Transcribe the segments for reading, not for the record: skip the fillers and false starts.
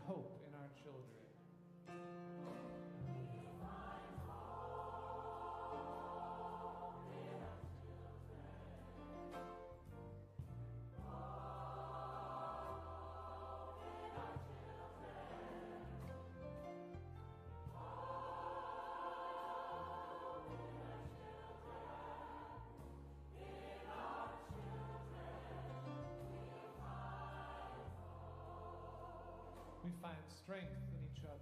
hope in our children. We find strength in each other.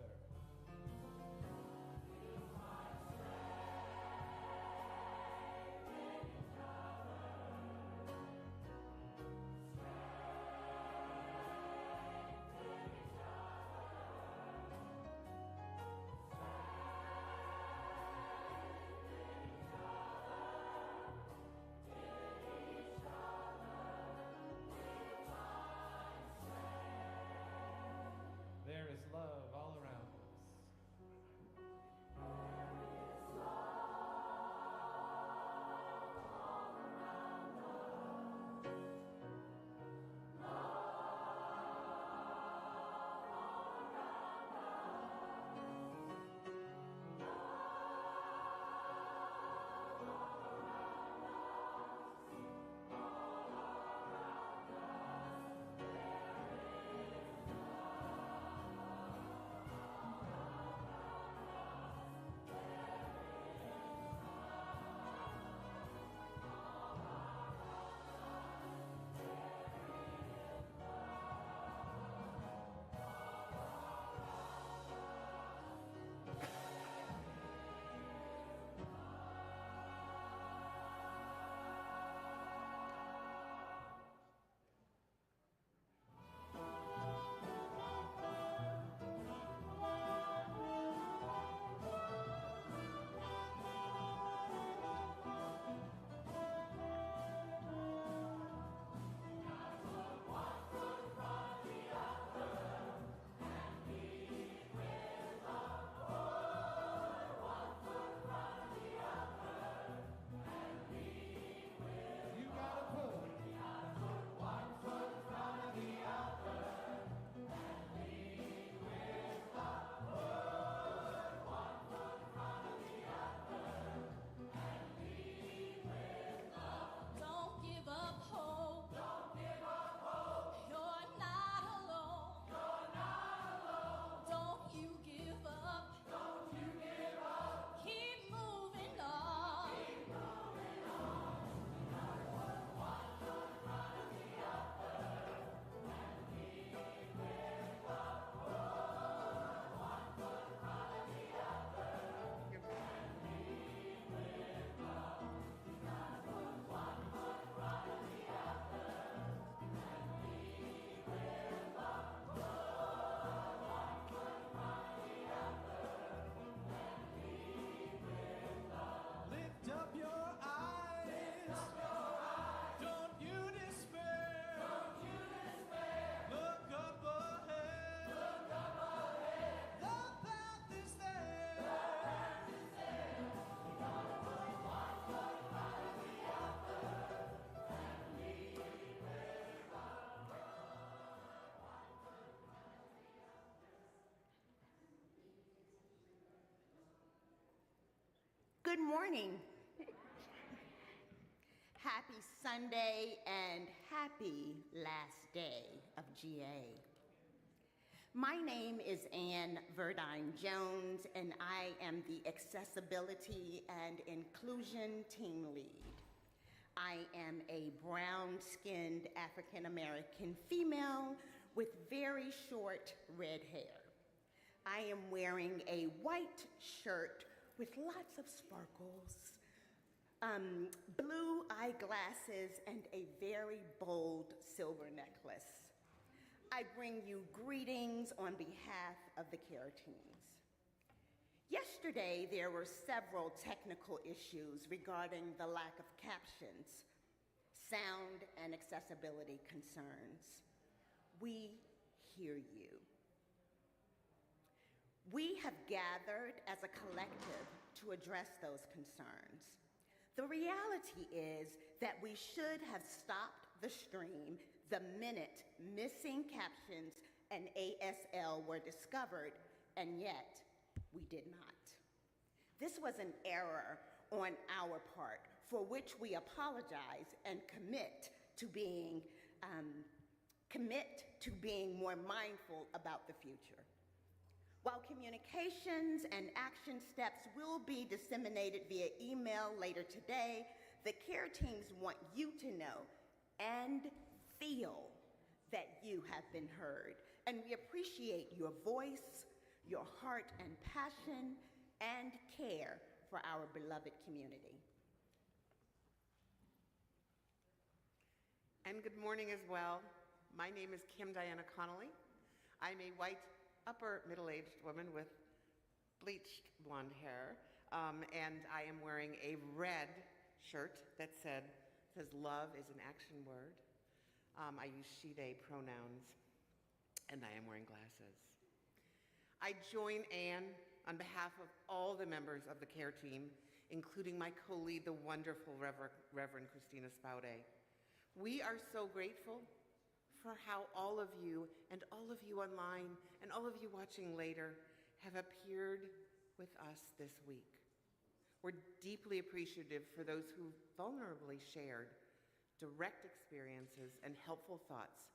There is love all around us. Good morning. Happy Sunday and happy last day of GA. My name is Ann Verdine Jones, and I am the Accessibility and Inclusion Team Lead. I am a brown-skinned African-American female with very short red hair. I am wearing a white shirt with lots of sparkles, blue eyeglasses, and a very bold silver necklace. I bring you greetings on behalf of the CARE teams. Yesterday, there were several technical issues regarding the lack of captions, sound, and accessibility concerns. We hear you. We have gathered as a collective to address those concerns. The reality is that we should have stopped the stream the minute missing captions and ASL were discovered, and yet we did not. This was an error on our part, for which we apologize and commit to being more mindful about the future. While communications and action steps will be disseminated via email later today, the care teams want you to know and feel that you have been heard. And we appreciate your voice, your heart and passion, and care for our beloved community. And good morning as well. My name is Kim Diana Connolly. I'm a white, upper middle-aged woman with bleached blonde hair, and I am wearing a red shirt that says love is an action word. I use she, they pronouns, and I am wearing glasses. I join Anne on behalf of all the members of the care team, including my co-lead, the wonderful Reverend Christina Spaude. We are so grateful for how all of you and all of you online and all of you watching later have appeared with us this week. We're deeply appreciative for those who vulnerably shared direct experiences and helpful thoughts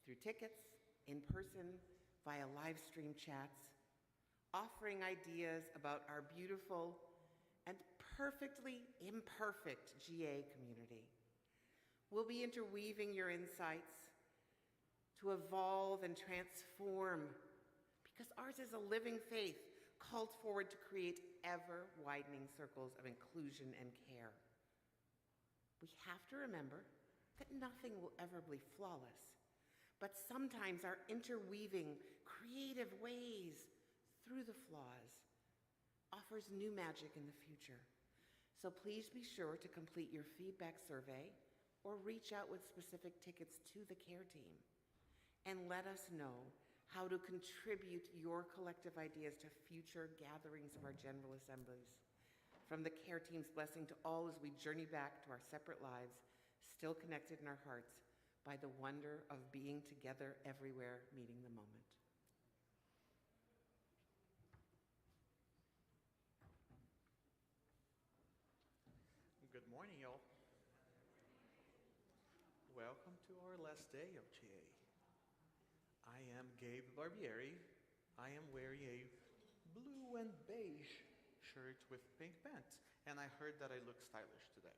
through tickets, in person, via live stream chats, offering ideas about our beautiful and perfectly imperfect GA community. We'll be interweaving your insights to evolve and transform, because ours is a living faith called forward to create ever-widening circles of inclusion and care. We have to remember that nothing will ever be flawless, but sometimes our interweaving creative ways through the flaws offers new magic in the future. So please be sure to complete your feedback survey or reach out with specific tickets to the care team and let us know how to contribute your collective ideas to future gatherings of our General Assemblies. From the care team's blessing to all as we journey back to our separate lives, still connected in our hearts by the wonder of being together everywhere, meeting the moment. Good morning, y'all. Welcome to our last day of GA. I am Gabe Barbieri. I am wearing a blue and beige shirt with pink pants, and I heard that I look stylish today.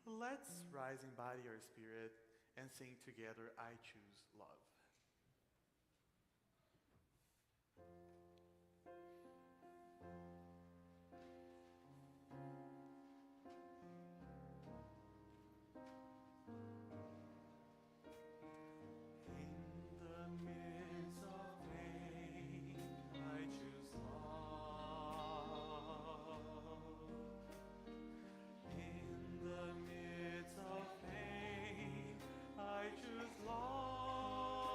Let's rise in body or spirit and sing together, I Choose Love. I choose love.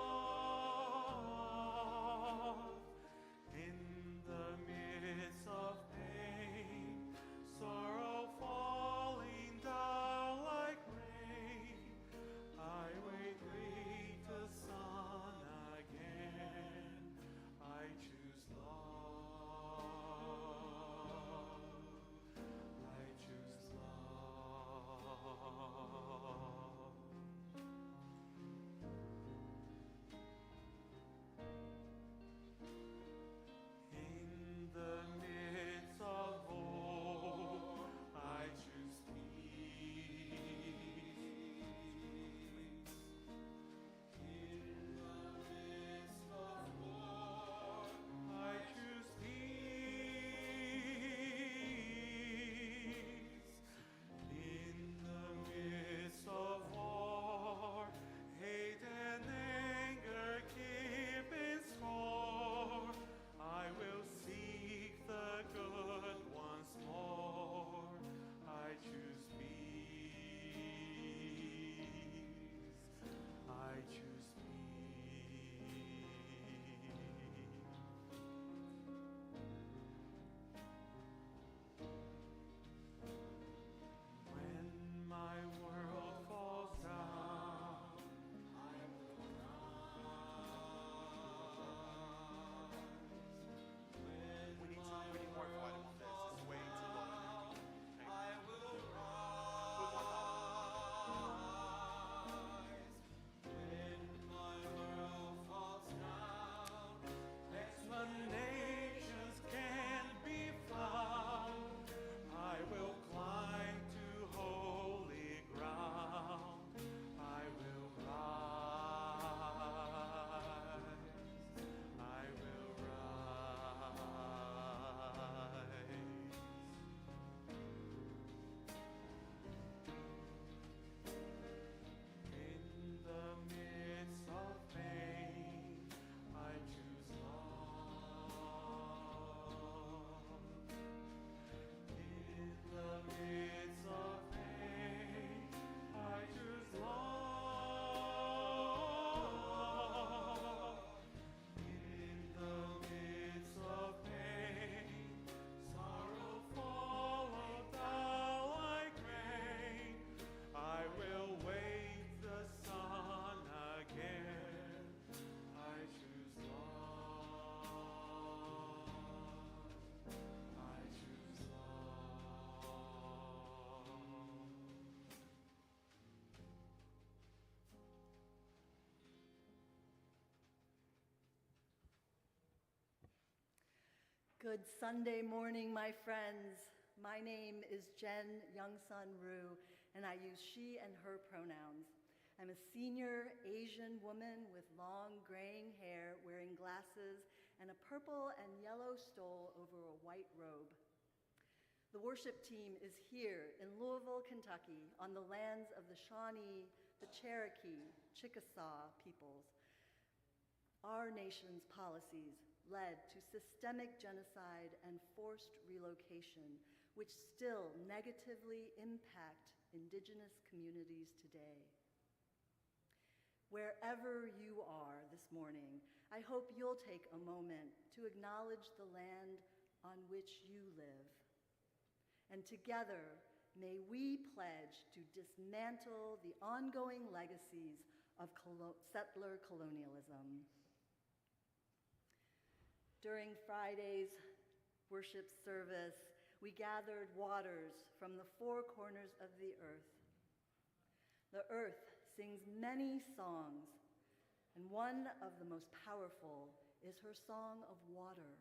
Good Sunday morning, my friends. My name is Jen Youngsun Ryu, and I use she and her pronouns. I'm a senior Asian woman with long graying hair, wearing glasses, and a purple and yellow stole over a white robe. The worship team is here in Louisville, Kentucky, on the lands of the Shawnee, the Cherokee, Chickasaw peoples. Our nation's policies led to systemic genocide and forced relocation, which still negatively impact indigenous communities today. Wherever you are this morning, I hope you'll take a moment to acknowledge the land on which you live. And together, may we pledge to dismantle the ongoing legacies of settler colonialism. During Friday's worship service, we gathered waters from the four corners of the earth. The earth sings many songs, and one of the most powerful is her song of water.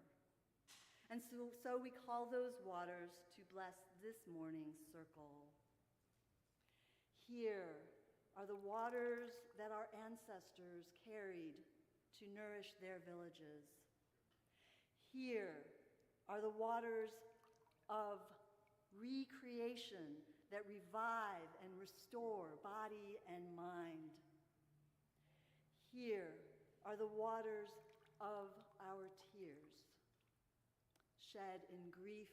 And so we call those waters to bless this morning's circle. Here are the waters that our ancestors carried to nourish their villages. Here are the waters of recreation that revive and restore body and mind. Here are the waters of our tears, shed in grief,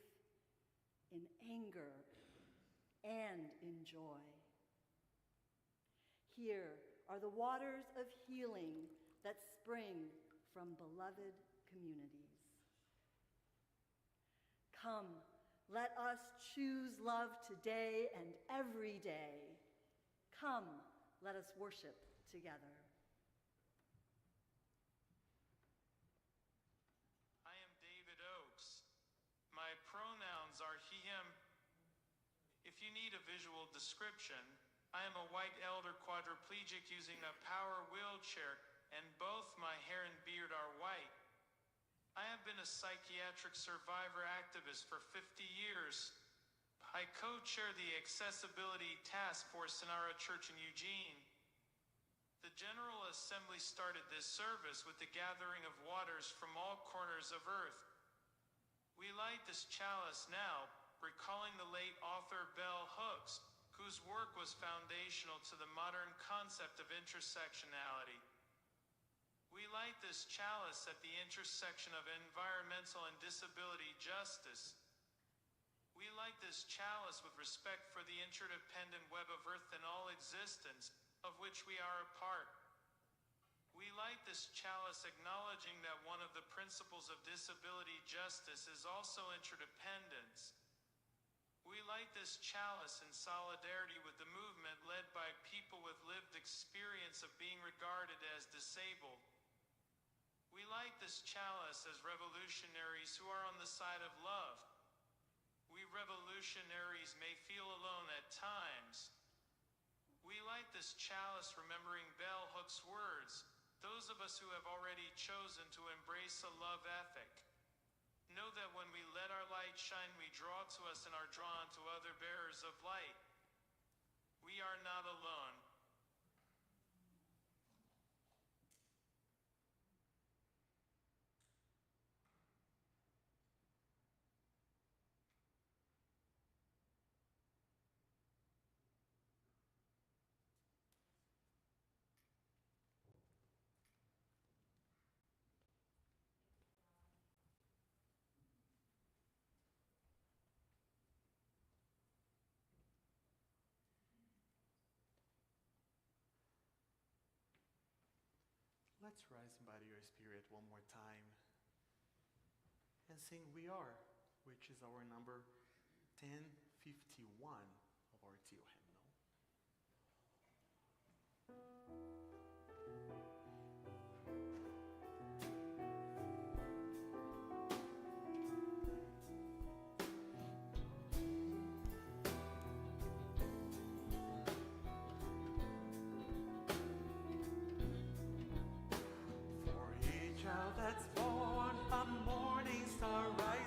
in anger, and in joy. Here are the waters of healing that spring from beloved communities. Come, let us choose love today and every day. Come, let us worship together. I am David Oakes. My pronouns are he, him. If you need a visual description, I am a white elder quadriplegic using a power wheelchair, and both my hair and beard are white. I have been a psychiatric survivor activist for 50 years. I co-chair the Accessibility Task Force in our church in Eugene. The General Assembly started this service with the gathering of waters from all corners of earth. We light this chalice now, recalling the late author Bell Hooks, whose work was foundational to the modern concept of intersectionality. We light this chalice at the intersection of environmental and disability justice. We light this chalice with respect for the interdependent web of earth and all existence, of which we are a part. We light this chalice acknowledging that one of the principles of disability justice is also interdependence. We light this chalice in solidarity with the movement led by people with lived experience of being regarded as disabled. We light this chalice as revolutionaries who are on the side of love. We revolutionaries may feel alone at times. We light this chalice remembering Bell Hooks' words, those of us who have already chosen to embrace a love ethic. Know that when we let our light shine, we draw to us and are drawn to other bearers of light. We are not alone. Let's rise in body or spirit one more time and sing We Are, which is our number 1051 of our Teal hymnal. For each child that's born, a morning star rises.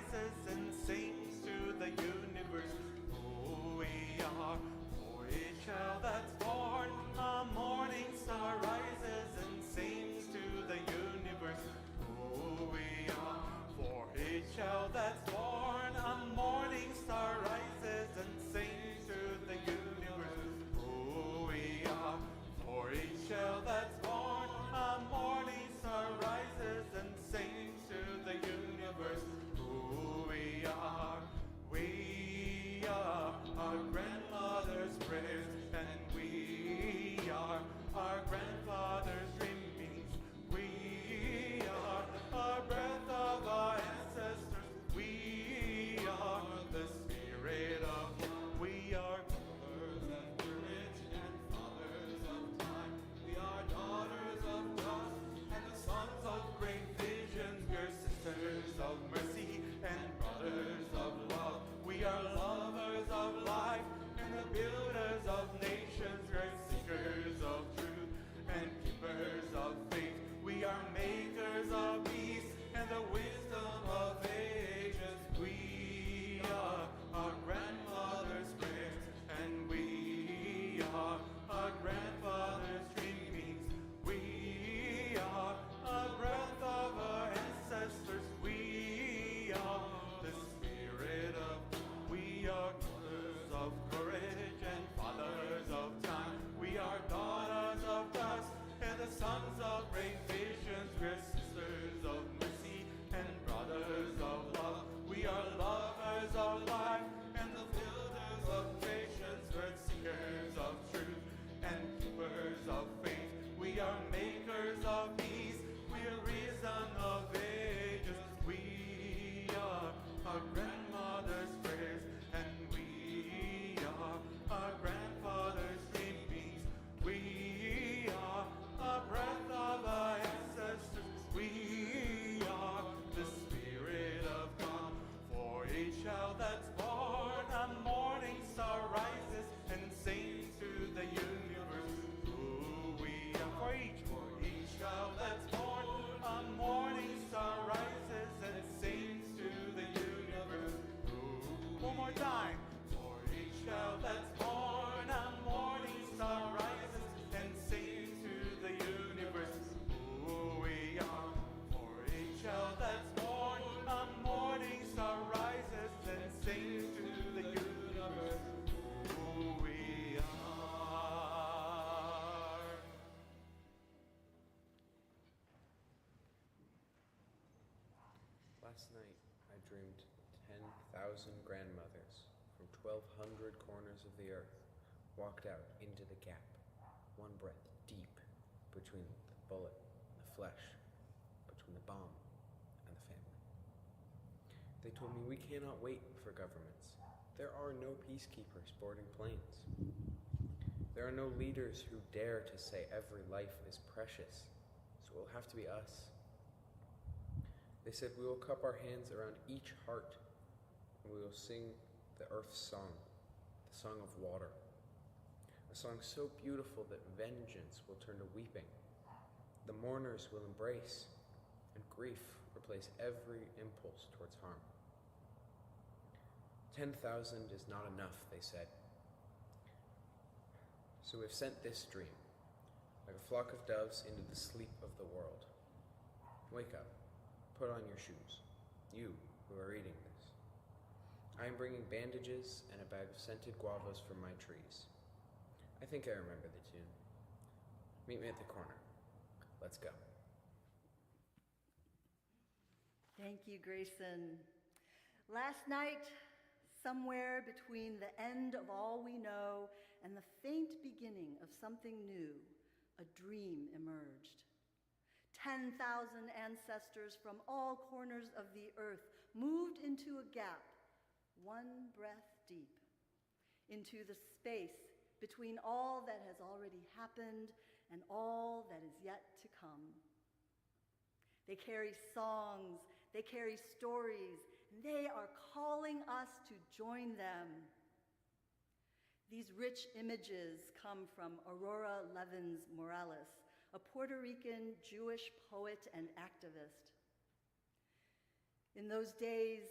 Last night, I dreamed 10,000 grandmothers from 1,200 corners of the earth walked out into the gap, one breath deep between the bullet and the flesh, between the bomb and the family. They told me we cannot wait for governments. There are no peacekeepers boarding planes. There are no leaders who dare to say every life is precious, so it will have to be us. They said we will cup our hands around each heart and we will sing the earth's song, the song of water. A song so beautiful that vengeance will turn to weeping. The mourners will embrace, and grief replace every impulse towards harm. 10,000 is not enough, they said. So we've sent this dream, like a flock of doves, into the sleep of the world. Wake up, put on your shoes, you who are reading this. I am bringing bandages and a bag of scented guavas from my trees. I think I remember the tune. Meet me at the corner. Let's go. Thank you, Grayson. Last night, somewhere between the end of all we know and the faint beginning of something new, a dream emerged. 10,000 ancestors from all corners of the earth moved into a gap, one breath deep, into the space between all that has already happened and all that is yet to come. They carry songs, they carry stories, and they are calling us to join them. These rich images come from Aurora Levins Morales, a Puerto Rican Jewish poet and activist. In those days,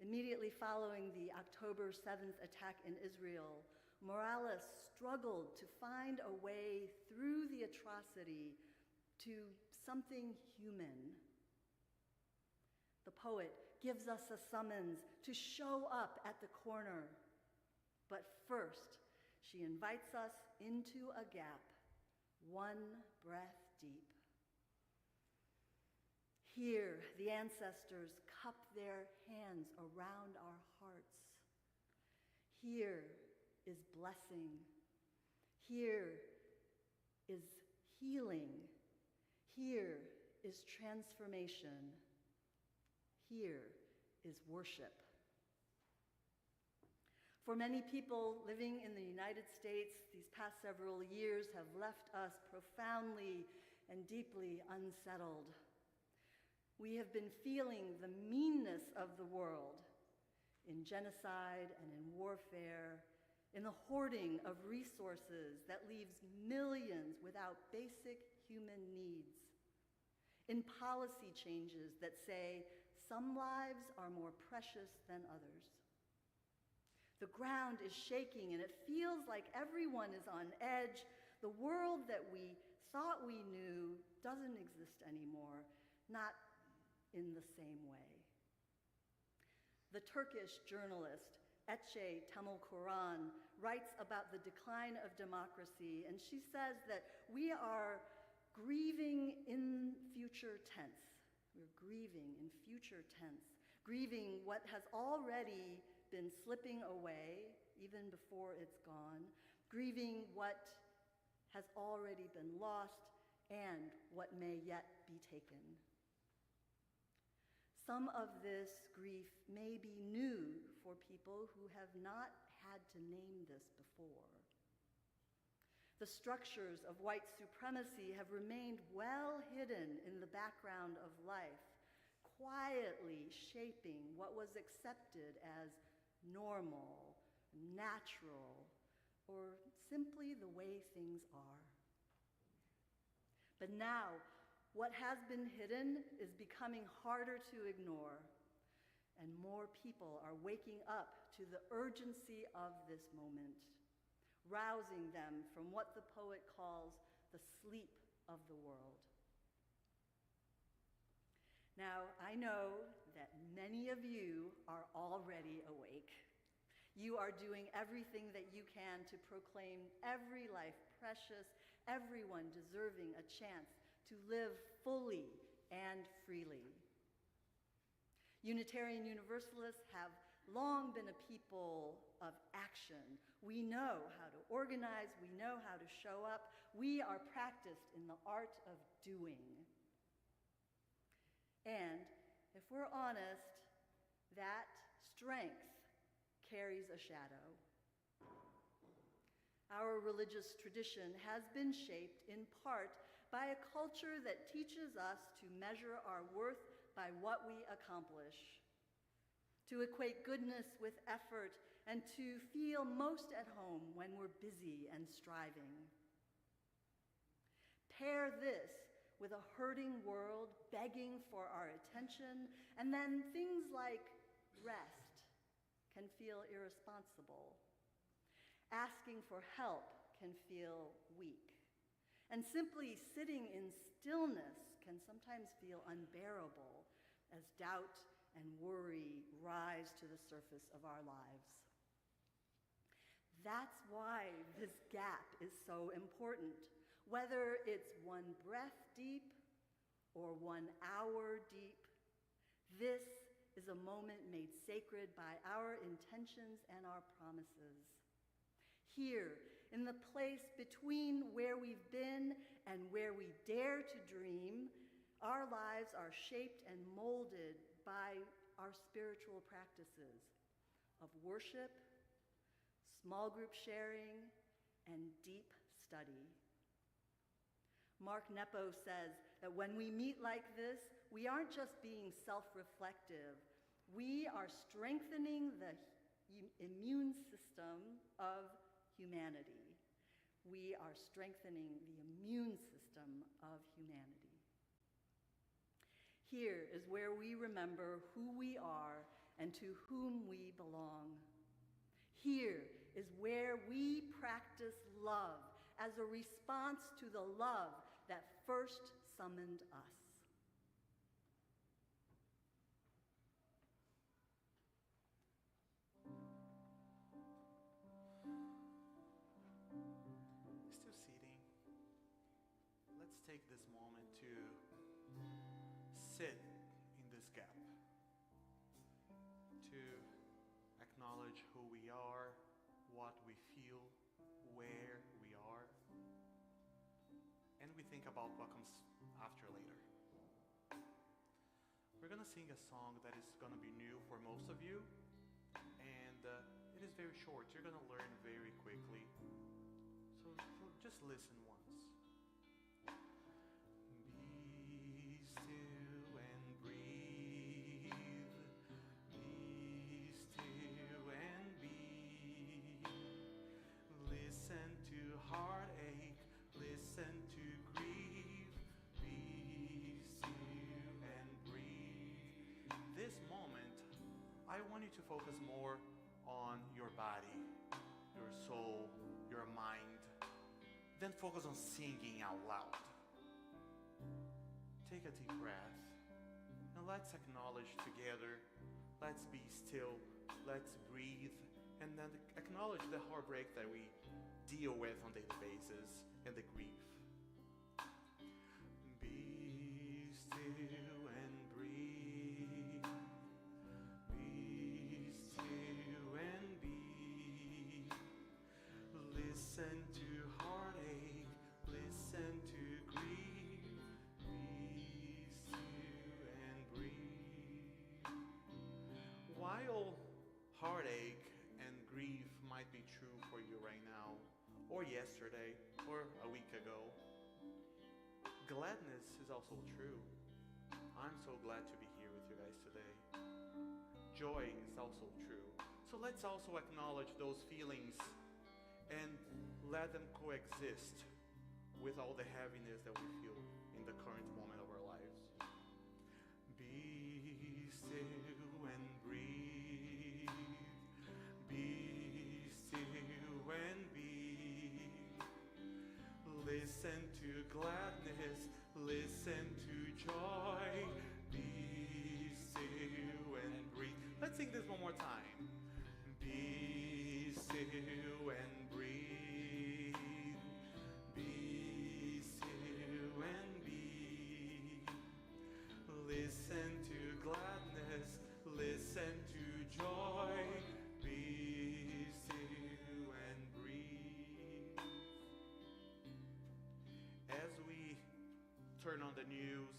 immediately following the October 7th attack in Israel, Morales struggled to find a way through the atrocity to something human. The poet gives us a summons to show up at the corner. But first, she invites us into a gap, one breath deep. Here, the ancestors cup their hands around our hearts. Here is blessing. Here is healing. Here is transformation. Here is worship. For many people living in the United States, these past several years have left us profoundly and deeply unsettled. We have been feeling the meanness of the world in genocide and in warfare, in the hoarding of resources that leaves millions without basic human needs, in policy changes that say some lives are more precious than others. The ground is shaking and it feels like everyone is on edge. The world that we thought we knew doesn't exist anymore, not in the same way. The Turkish journalist Ece Temelkuran writes about the decline of democracy, and she says that we are grieving in future tense. We're grieving in future tense, grieving what has already been slipping away, even before it's gone, grieving what has already been lost and what may yet be taken. Some of this grief may be new for people who have not had to name this before. The structures of white supremacy have remained well hidden in the background of life, quietly shaping what was accepted as normal, natural, or simply the way things are. But now, what has been hidden is becoming harder to ignore, and more people are waking up to the urgency of this moment, rousing them from what the poet calls the sleep of the world. Now, I know that many of you are already awake. You are doing everything that you can to proclaim every life precious, everyone deserving a chance to live fully and freely. Unitarian Universalists have long been a people of action. We know how to organize, we know how to show up. We are practiced in the art of doing. And if we're honest, that strength carries a shadow. Our religious tradition has been shaped in part by a culture that teaches us to measure our worth by what we accomplish, to equate goodness with effort, and to feel most at home when we're busy and striving. Pair this with a hurting world begging for our attention, and then things like rest can feel irresponsible. Asking for help can feel weak. And simply sitting in stillness can sometimes feel unbearable as doubt and worry rise to the surface of our lives. That's why this gap is so important. Whether it's 1 breath deep or 1 hour deep, this is a moment made sacred by our intentions and our promises. Here, in the place between where we've been and where we dare to dream, our lives are shaped and molded by our spiritual practices of worship, small group sharing, and deep study. Mark Nepo says that when we meet like this, we aren't just being self-reflective, we are strengthening the immune system of humanity. We are strengthening the immune system of humanity. Here is where we remember who we are and to whom we belong. Here is where we practice love as a response to the love that first summoned us. Still seating. Let's take this moment to sit in this gap, to acknowledge who we are, what we feel, where we are, and we think about what comes after later. We're gonna sing a song that is gonna be new for most of you, and it is very short. You're gonna learn very quickly. So just listen once. Be still and breathe. Be still and be. Listen to heartache. Listen to grief. Be still and breathe. This moment, I want you to focus more on your body, your soul, your mind. Then focus on singing out loud. Take a deep breath and let's acknowledge together. Let's be still, let's breathe, and then acknowledge the heartbreak that we deal with on a daily basis and the grief. Be still and breathe. Be still and be. Listen to heartache, listen to grief. Be still and breathe. While heartache and grief might be true for you right now, or yesterday, or a week ago, gladness is also true. I'm so glad to be here with you guys today. Joy is also true. So let's also acknowledge those feelings and let them coexist with all the heaviness that we feel in the current moment of our lives. Be still and breathe. Be still and be. Listen to gladness, listen to joy. Be still and breathe. Let's sing this one more time. Be still and breathe. Be still and be. Listen to gladness, turn on the news,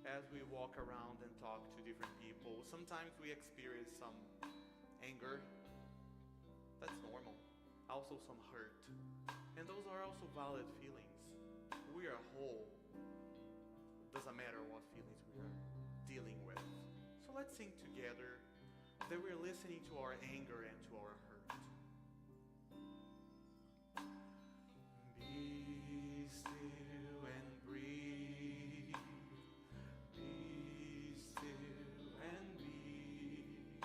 as we walk around and talk to different people, sometimes we experience some anger. That's normal. Also some hurt. And those are also valid feelings. We are whole. Doesn't matter what feelings we are dealing with. So let's sing together that we're listening to our anger and to our hurt. Be still and breathe. Be still and be.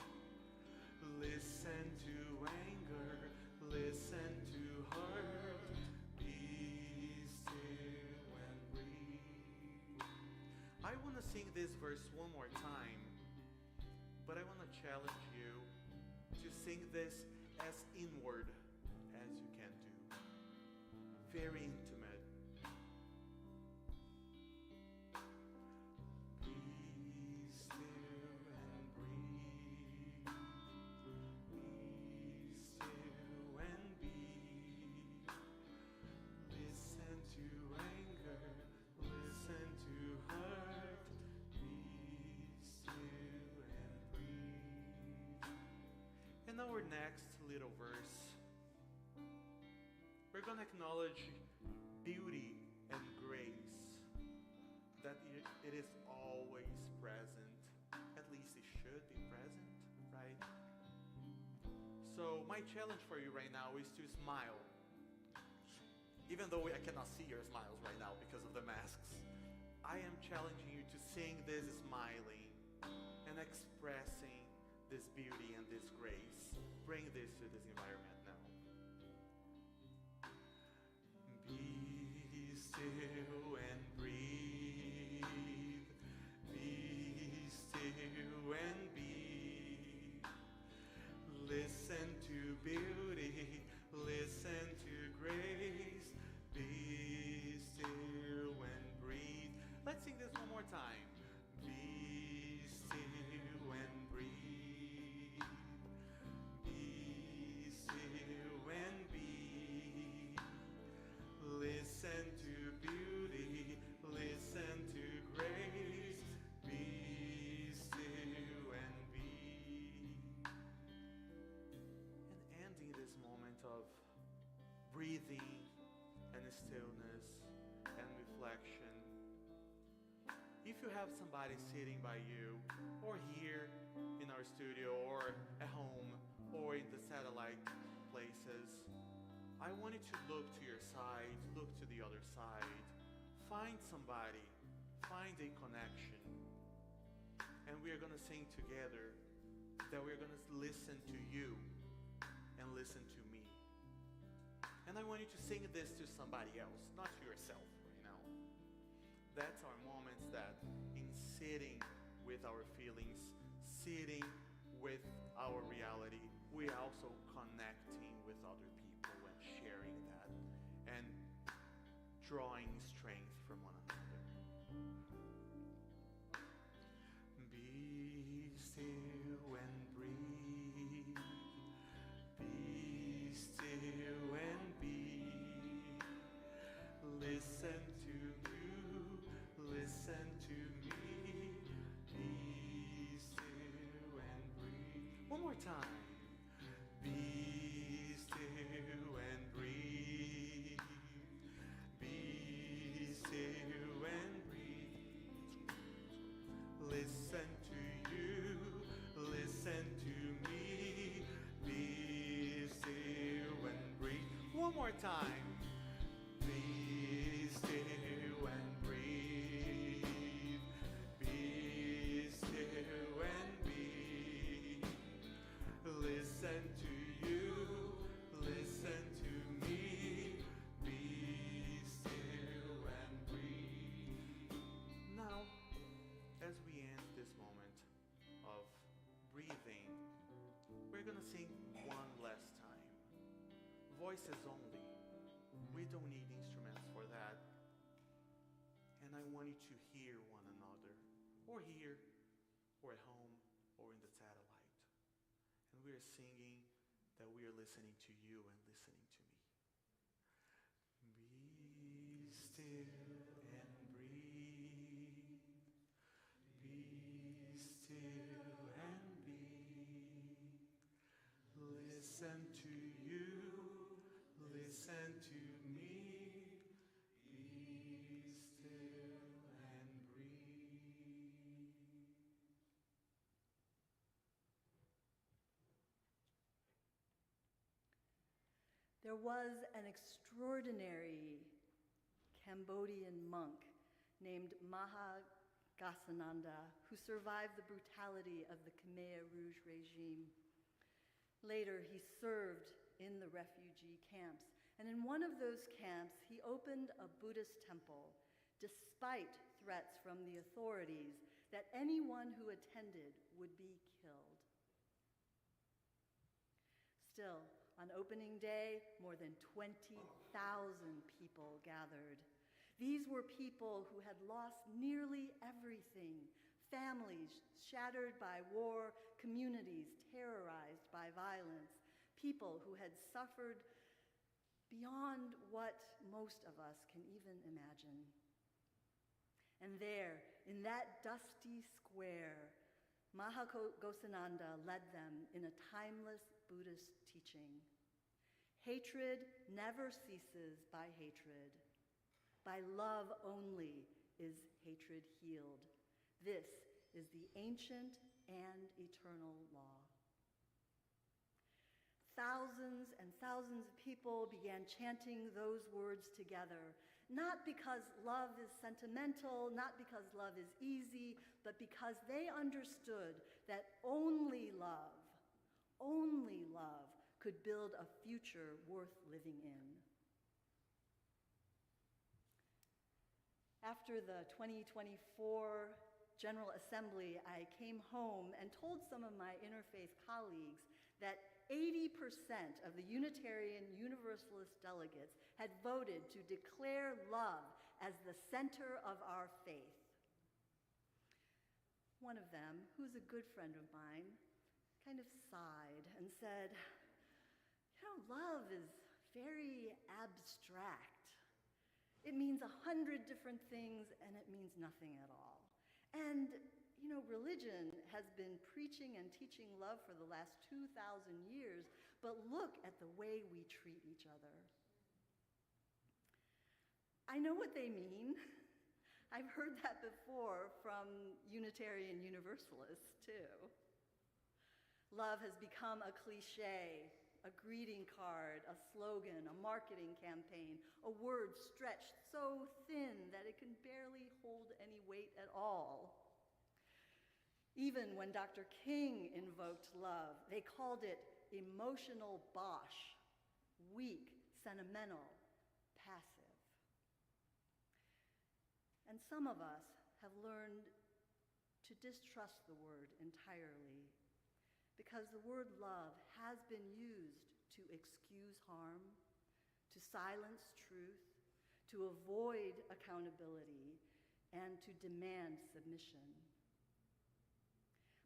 Listen to anger. Listen to hurt. Be still and breathe. I want to sing this verse one more time, but I want to challenge you to sing this as inward as you can do. Very intimate. Be still and breathe. Be still and be. Listen to anger. Listen to hurt. Be still and breathe. In our next little verse, we're going to acknowledge beauty and grace, that it is always present. At least it should be present, right? So my challenge for you right now is to smile. Even though I cannot see your smiles right now because of the masks, I am challenging you to sing this smiling and expressing this beauty and this grace. Bring this to this environment now. Be still and breathe. Be still and be. Listen to beauty. Listen to grace. Be still and breathe. Let's sing this one more time. Be still and breathe. Be still and be. Listen to beauty. Listen to grace. Be still and be. And ending this moment of breathing and stillness and reflection. If you have somebody sitting by you, or here in our studio, or at home, or in the satellite places, I want you to look to your side, look to the other side, find somebody, find a connection. And we are going to sing together that we're going to listen to you and listen to me. And I want you to sing this to somebody else, not to yourself, That's our moments that in sitting with our feelings, sitting with our reality, we are also connecting with other people and sharing that and drawing strength from one another. Be still and breathe. Be still and be. Listen to you, listen to me. Be still and breathe. One more time. Be still and breathe. Be still and breathe. Listen to you, listen to me. Be still and breathe. One more time. Be still and breathe. Be still and be. Listen to you, listen to me. Be still and breathe. Now, as we end this moment of breathing, we're gonna sing one last time. Voices only. We don't need instruments for that. And I want you to hear one another, or here, or at home, or in the satellite. And we are singing that we are listening to you and listening to me. Be still and breathe. listen to you, listen to me, be still and breathe. There was an extraordinary Cambodian monk named Maha Ghasananda who survived the brutality of the Khmer Rouge regime. Later, he served in the refugee camps, and in one of those camps, he opened a Buddhist temple, despite threats from the authorities that anyone who attended would be killed. Still, on opening day, more than 20,000 people gathered. These were people who had lost nearly everything: families shattered by war, communities terrorized by violence, people who had suffered beyond what most of us can even imagine. And there, in that dusty square, Maha Ghosananda led them in a timeless Buddhist teaching. Hatred never ceases by hatred. By love only is hatred healed. This is the ancient and eternal law. Thousands and thousands of people began chanting those words together, not because love is sentimental, not because love is easy, but because they understood that only love could build a future worth living in. After the 2024 General Assembly, I came home and told some of my interfaith colleagues that 80% of the Unitarian Universalist delegates had voted to declare love as the center of our faith. One of them, who's a good friend of mine, kind of sighed and said, love is very abstract. It means 100 different things, and it means nothing at all. And, religion has been preaching and teaching love for the last 2,000 years, but look at the way we treat each other. I know what they mean. I've heard that before from Unitarian Universalists, too. Love has become a cliche, a greeting card, a slogan, a marketing campaign, a word stretched so thin that it can barely hold any weight at all. Even when Dr. King invoked love, they called it emotional bosh, weak, sentimental, passive. And some of us have learned to distrust the word entirely, because the word love has been used to excuse harm, to silence truth, to avoid accountability, and to demand submission.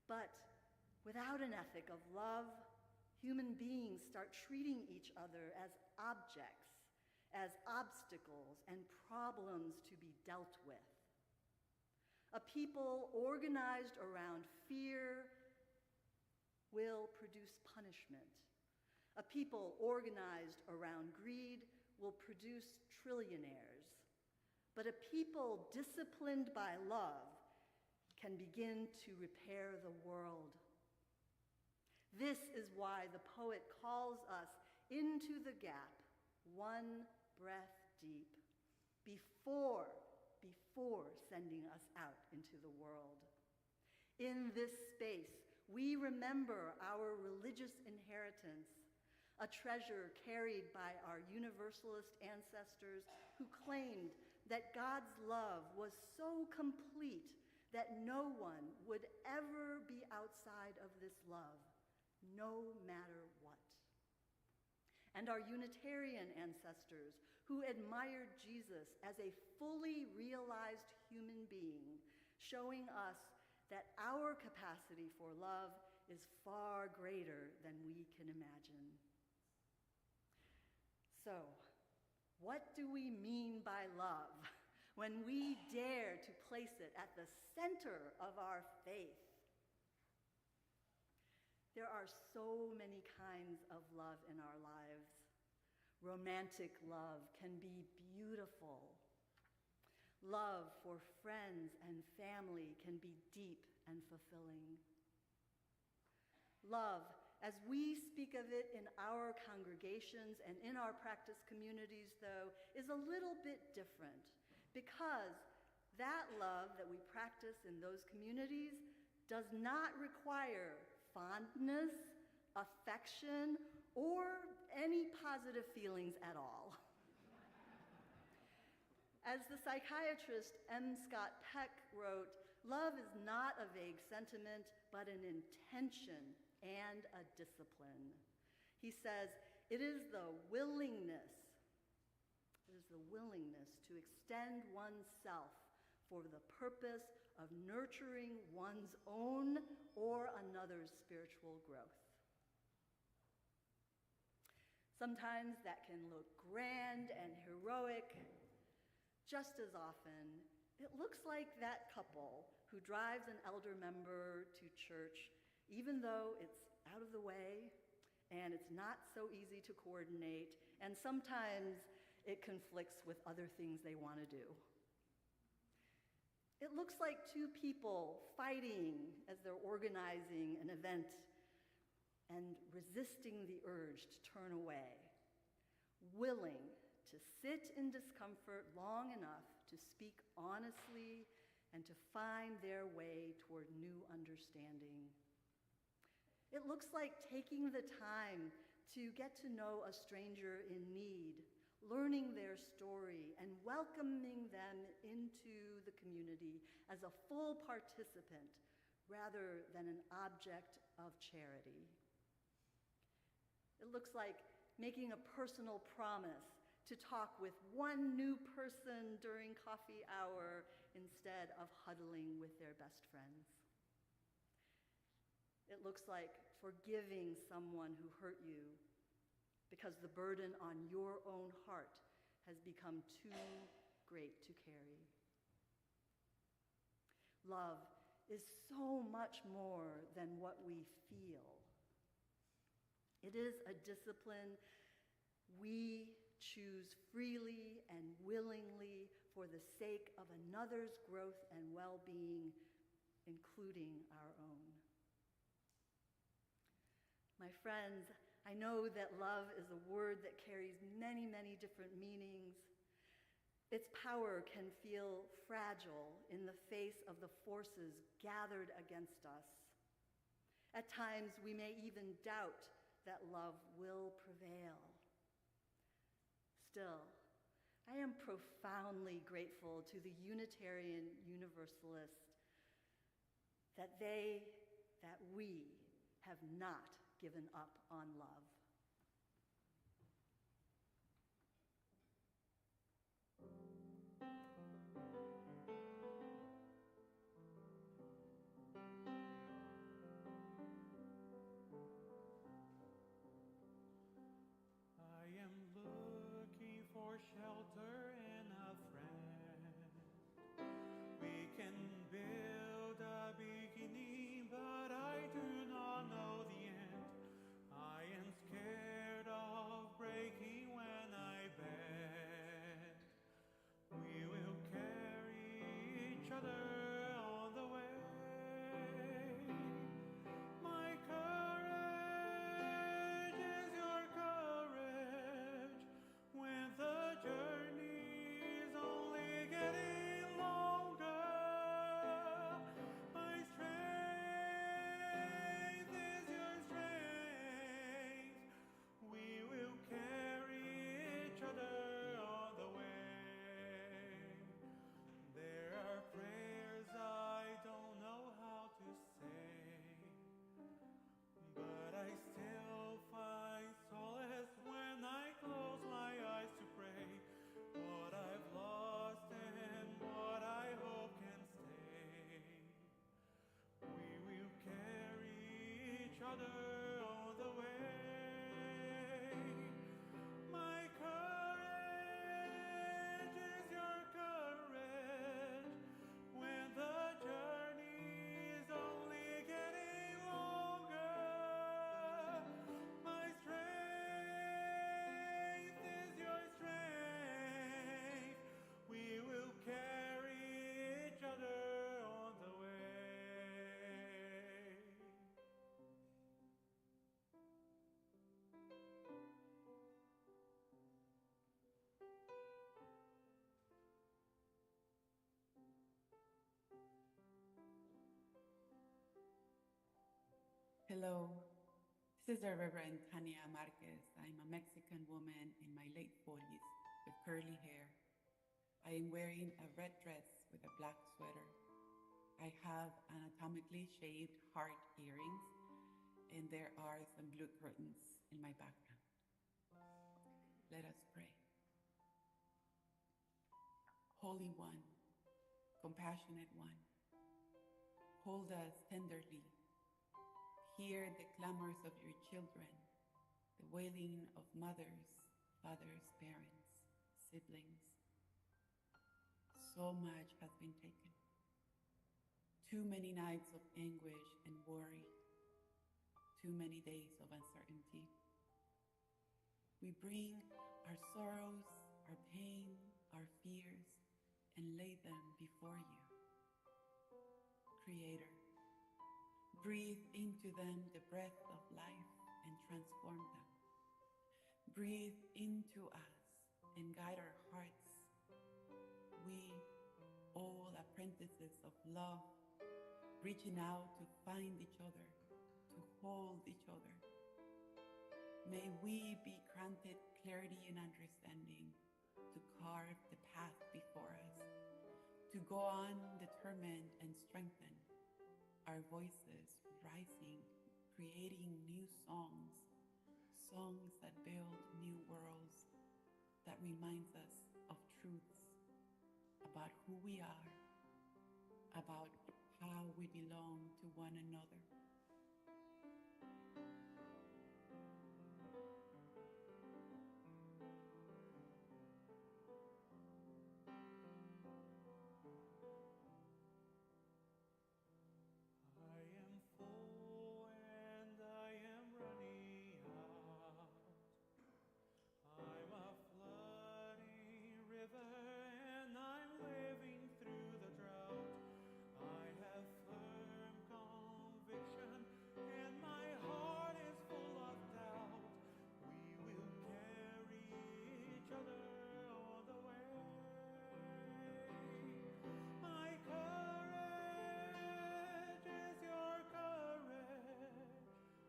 But without an ethic of love, human beings start treating each other as objects, as obstacles and problems to be dealt with. A people organized around fear will produce punishment. A people organized around greed will produce trillionaires. But a people disciplined by love can begin to repair the world. This is why the poet calls us into the gap, one breath deep, before sending us out into the world. In this space, we remember our religious inheritance, a treasure carried by our Universalist ancestors who claimed that God's love was so complete that no one would ever be outside of this love, no matter what. And our Unitarian ancestors who admired Jesus as a fully realized human being, showing us that our capacity for love is far greater than we can imagine. So, what do we mean by love when we dare to place it at the center of our faith? There are so many kinds of love in our lives. Romantic love can be beautiful. Love for friends and family can be deep and fulfilling. Love, as we speak of it in our congregations and in our practice communities, though, is a little bit different, because that love that we practice in those communities does not require fondness, affection, or any positive feelings at all. As the psychiatrist M. Scott Peck wrote, love is not a vague sentiment, but an intention and a discipline. He says, it is the willingness to extend oneself for the purpose of nurturing one's own or another's spiritual growth. Sometimes that can look grand and heroic. Just as often, it looks like that couple who drives an elder member to church, even though it's out of the way and it's not so easy to coordinate, and sometimes it conflicts with other things they want to do. It looks like two people fighting as they're organizing an event and resisting the urge to turn away, willing to sit in discomfort long enough to speak honestly and to find their way toward new understanding. It looks like taking the time to get to know a stranger in need, learning their story, and welcoming them into the community as a full participant rather than an object of charity. It looks like making a personal promise to talk with one new person during coffee hour instead of huddling with their best friends. It looks like forgiving someone who hurt you because the burden on your own heart has become too great to carry. Love is so much more than what we feel. It is a discipline we choose freely and willingly for the sake of another's growth and well-being, including our own. My friends, I know that love is a word that carries many, many different meanings. Its power can feel fragile in the face of the forces gathered against us. At times, we may even doubt that love will prevail. Still, I am profoundly grateful to the Unitarian Universalists that we have not given up on love. I am looking for shelter and a friend. We can build a beginning, but I do not know the end. I am scared of breaking when I bend. We will carry each other on the way. My courage is your courage when the journey is only getting longer. My strength is your strength. We will carry each other on the way. There are prayers I don't know how to say, but I still find solace when I close my eyes to pray. What I've lost and what I hope can stay. We will carry each other on the way. My courage is your courage when the journey is only getting longer. Hello, this is the Reverend Tania Marquez. I'm a Mexican woman in my late 40s with curly hair. I am wearing a red dress with a black sweater. I have anatomically shaved heart earrings, and there are some blue curtains in my background. Let us pray. Holy One, compassionate One, hold us tenderly. Hear the clamors of your children, the wailing of mothers, fathers, parents, siblings. So much has been taken. Too many nights of anguish and worry. Too many days of uncertainty. We bring our sorrows, our pain, our fears, and lay them before you. Creator, breathe into them the breath of life and transform them. Breathe into us and guide our hearts. We, all apprentices of love, reaching out to find each other, to hold each other. May we be granted clarity and understanding to carve the path before us, to go on determined and strengthened, our voices rising, creating new songs, songs that build new worlds, that reminds us of truths about who we are, about how we belong to one another. I am full and I am running out. I'm a flooding river and I'm living through the drought. I have firm conviction and my heart is full of doubt. We will carry each other all the way. My courage is your courage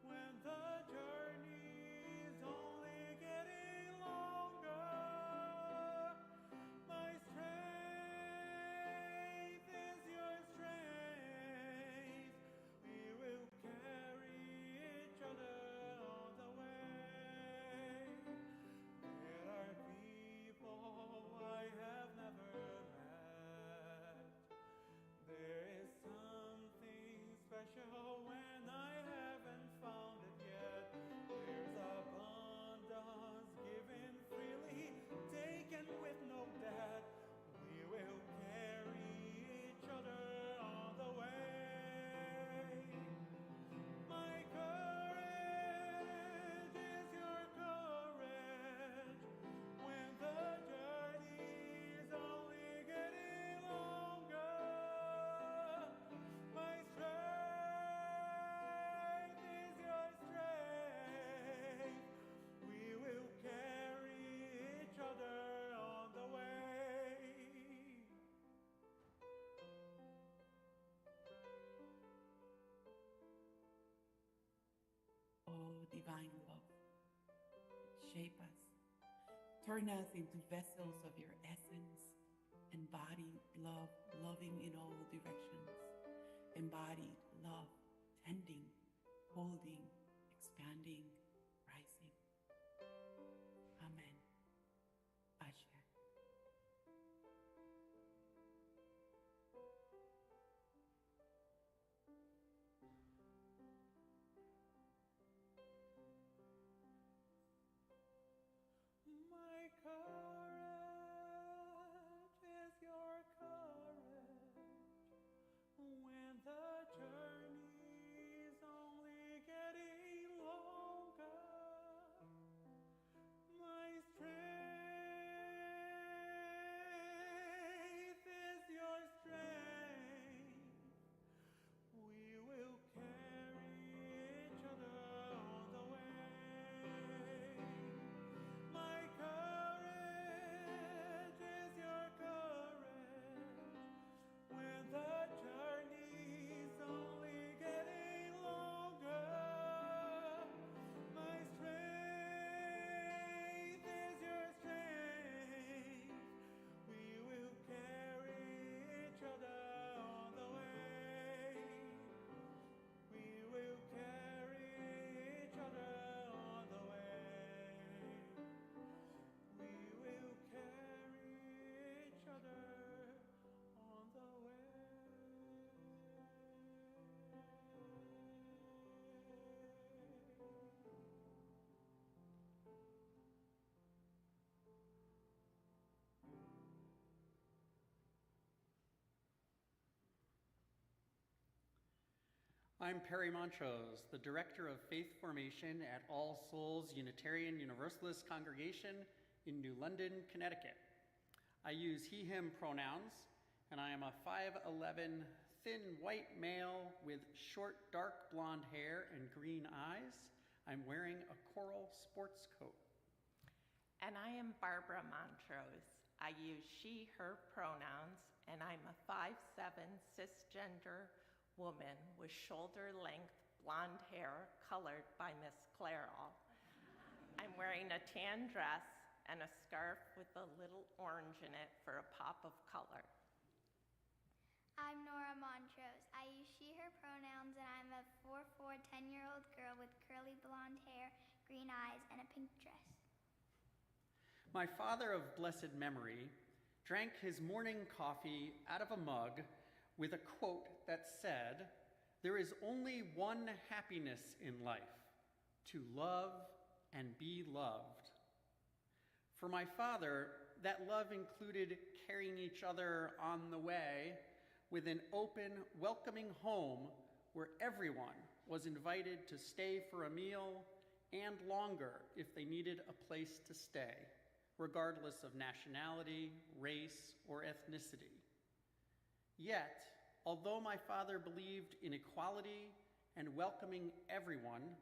when the journey's only getting longer. My strength is your strength. We will carry each other all the way. There are people I have never met. There is something special when I haven't found it yet. There's abundance given freely, taken with no debt. We will carry each other all the way. My courage is your courage when the journey's only getting longer. My strength is your strength. We will carry each other on the way. Oh, divine love, shape us, turn us into vessels of your essence, embodied love, loving in all directions, embodied love, tending, holding, expanding, rising. Amen. Ashe. My courage is your courage when the journey's only getting longer. I'm Perry Montrose, the Director of Faith Formation at All Souls Unitarian Universalist Congregation in New London, Connecticut. I use he, him pronouns, and I am a 5'11", thin white male with short, dark blonde hair and green eyes. I'm wearing a coral sports coat. And I am Barbara Montrose. I use she, her pronouns, and I'm a 5'7" cisgender woman with shoulder-length blonde hair colored by Miss Clairol. I'm wearing a tan dress and a scarf with a little orange in it for a pop of color. I'm Nora Montrose. I use she, her pronouns, and I'm a 4'4", 10-year-old girl with curly blonde hair, green eyes, and a pink dress. My father of blessed memory drank his morning coffee out of a mug with a quote that said, "There is only one happiness in life, to love and be loved." For my father, that love included carrying each other on the way with an open, welcoming home where everyone was invited to stay for a meal and longer if they needed a place to stay, regardless of nationality, race, or ethnicity. Yet, although my father believed in equality and welcoming everyone,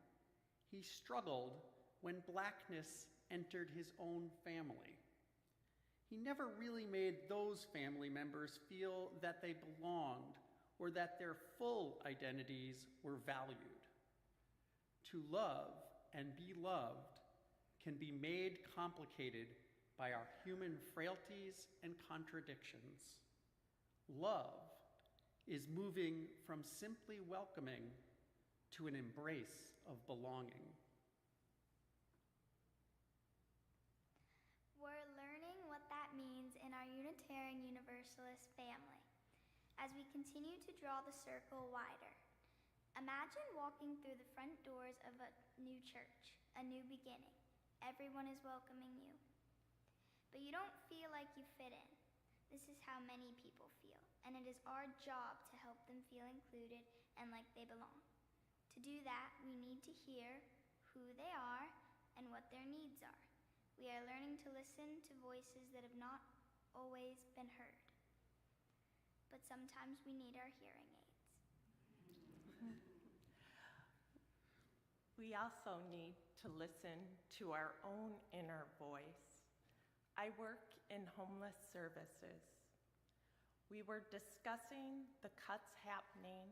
he struggled when blackness entered his own family. He never really made those family members feel that they belonged or that their full identities were valued. To love and be loved can be made complicated by our human frailties and contradictions. Love is moving from simply welcoming to an embrace of belonging. We're learning what that means in our Unitarian Universalist family as we continue to draw the circle wider. Imagine walking through the front doors of a new church, a new beginning. Everyone is welcoming you. But you don't feel like you fit in. This is how many people feel, and it is our job to help them feel included and like they belong. To do that, we need to hear who they are and what their needs are. We are learning to listen to voices that have not always been heard. But sometimes we need our hearing aids. We also need to listen to our own inner voice. I work in homeless services. We were discussing the cuts happening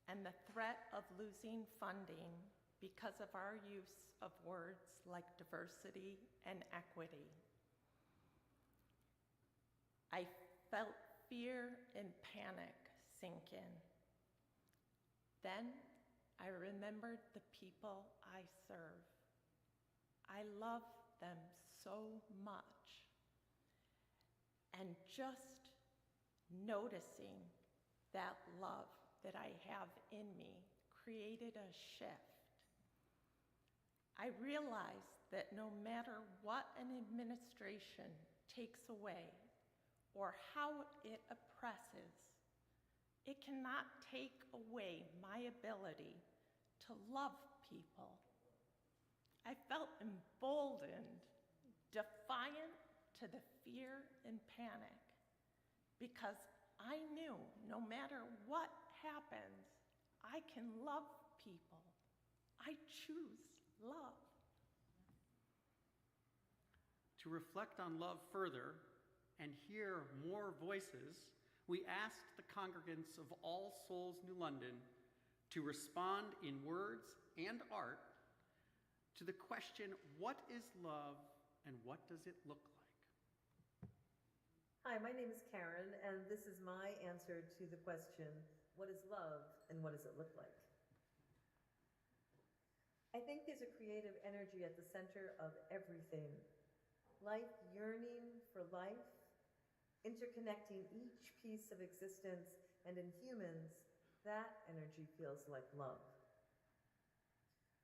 and the threat of losing funding because of our use of words like diversity and equity. I felt fear and panic sink in. Then I remembered the people I serve. I love them so much. And just noticing that love that I have in me created a shift. I realized that no matter what an administration takes away or how it oppresses, it cannot take away my ability to love people. I felt emboldened, defiant to the fear and panic, because I knew no matter what happens, I can love people. I choose love. To reflect on love further and hear more voices, we asked the congregants of All Souls New London to respond in words and art to the question, what is love and what does it look like? Hi, my name is Karen, and this is my answer to the question, what is love and what does it look like? I think there's a creative energy at the center of everything. Life yearning for life, interconnecting each piece of existence, and in humans, that energy feels like love.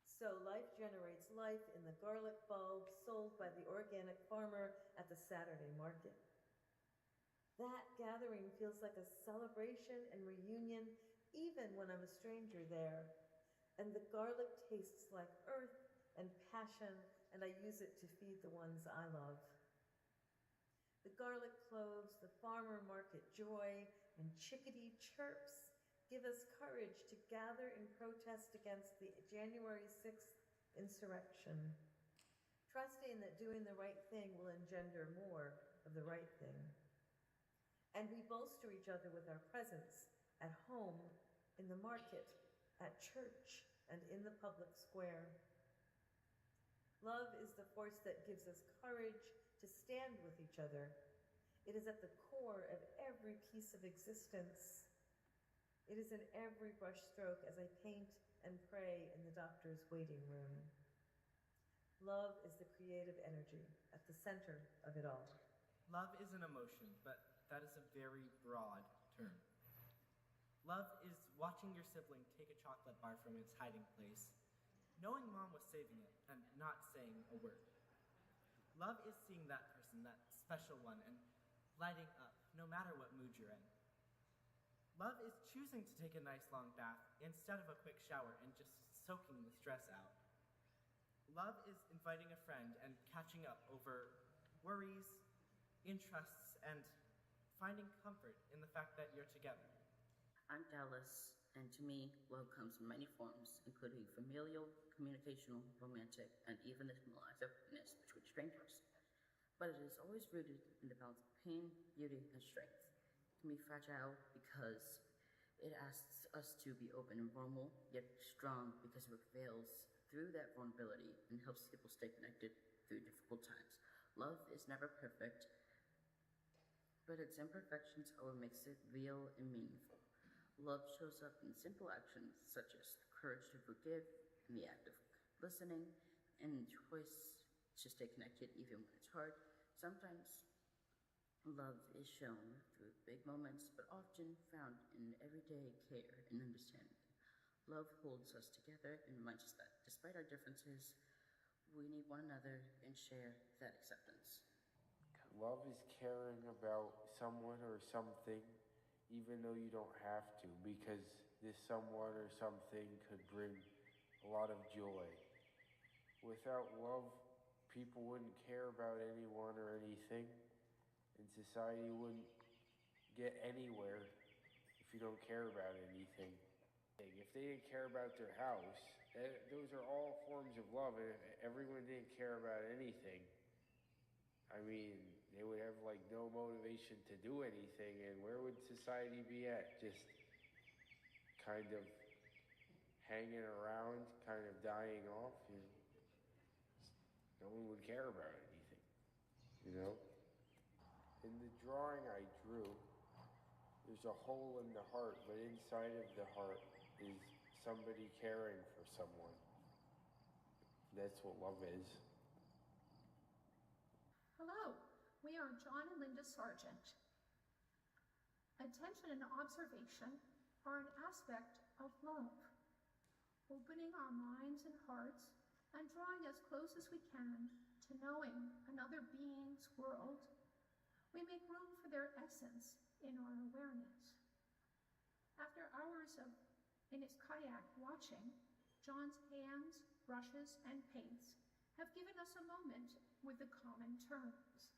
So life generates life in the garlic bulb sold by the organic farmer at the Saturday market. That gathering feels like a celebration and reunion even when I'm a stranger there. And the garlic tastes like earth and passion, and I use it to feed the ones I love. The garlic cloves, the farmer market joy, and chickadee chirps give us courage to gather in protest against the January 6th insurrection, trusting that doing the right thing will engender more of the right thing. And we bolster each other with our presence at home, in the market, at church, and in the public square. Love is the force that gives us courage to stand with each other. It is at the core of every piece of existence. It is in every brushstroke as I paint and pray in the doctor's waiting room. Love is the creative energy at the center of it all. Love is an emotion, but that is a very broad term. Love is watching your sibling take a chocolate bar from its hiding place, knowing mom was saving it and not saying a word. Love is seeing that person, that special one, and lighting up, no matter what mood you're in. Love is choosing to take a nice long bath instead of a quick shower and just soaking the stress out. Love is inviting a friend and catching up over worries, interests, and finding comfort in the fact that you're together. I'm Dallas, and to me, love comes in many forms, including familial, communicational, romantic, and even the small acts of kindness between strangers. But it is always rooted in the balance of pain, beauty, and strength. It can be fragile because it asks us to be open and vulnerable, yet strong because it prevails through that vulnerability and helps people stay connected through difficult times. Love is never perfect, but its imperfections are what makes it real and meaningful. Love shows up in simple actions such as the courage to forgive, and the act of listening, and the choice to stay connected even when it's hard. Sometimes love is shown through big moments, but often found in everyday care and understanding. Love holds us together and reminds us that despite our differences, we need one another and share that acceptance. Love is caring about someone or something even though you don't have to, because this someone or something could bring a lot of joy. Without love, people wouldn't care about anyone or anything, and society wouldn't get anywhere if you don't care about anything. If they didn't care about their house, those are all forms of love, and if everyone didn't care about anything, I mean, they would have like no motivation to do anything, and where would society be at? Just kind of hanging around, kind of dying off. No one would care about anything, you know? In the drawing I drew, there's a hole in the heart, but inside of the heart is somebody caring for someone. That's what love is. Hello, we are John and Linda Sargent. Attention and observation are an aspect of love, opening our minds and hearts and drawing as close as we can to knowing another being's world. We make room for their essence in our awareness. After hours of in his kayak watching, John's hands, brushes, and paints have given us a moment with the common terms.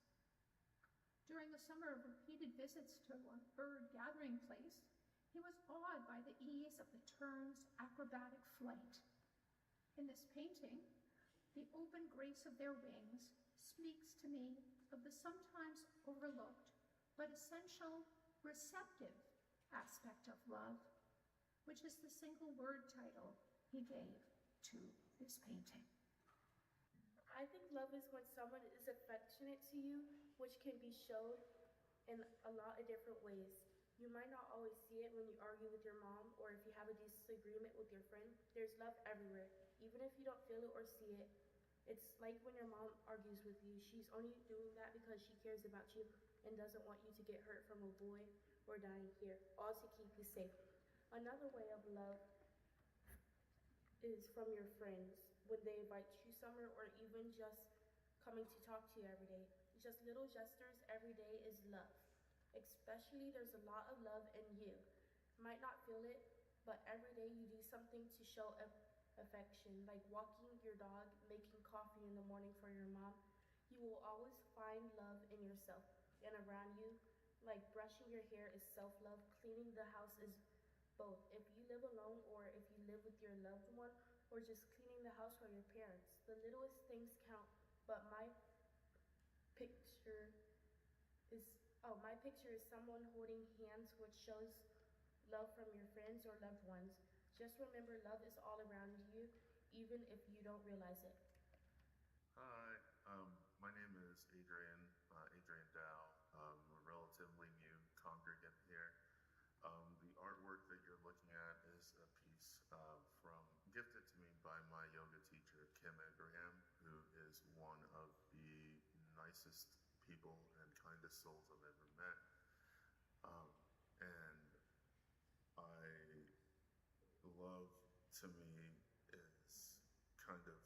During a summer of repeated visits to a bird gathering place, he was awed by the ease of the tern's acrobatic flight. In this painting, the open grace of their wings speaks to me of the sometimes overlooked but essential receptive aspect of love, which is the single word title he gave to this painting. I think love is when someone is affectionate to you, which can be shown in a lot of different ways. You might not always see it when you argue with your mom or if you have a disagreement with your friend. There's love everywhere. Even if you don't feel it or see it, it's like when your mom argues with you. She's only doing that because she cares about you and doesn't want you to get hurt from a boy or dying here, all to keep you safe. Another way of love is from your friends when they invite you somewhere or even just coming to talk to you every day. Just little gestures every day is love. Especially there's a lot of love in you. Might not feel it, but every day you do something to show affection, like walking your dog, making coffee in the morning for your mom. You will always find love in yourself and around you. Like brushing your hair is self-love, cleaning the house is both. If you live alone or if you live with your loved one or just cleaning the house for your parents, the littlest things count. But my picture is someone holding hands, which shows love from your friends or loved ones. Just remember, love is all around you, even if you don't realize it. Hi, my name is Adrian Dow. I'm a relatively new congregant here. The artwork that you're looking at is a piece gifted to me by my yoga teacher, Kim Abraham, who is one of the nicest people and kindest souls I've ever met. And love to me is kind of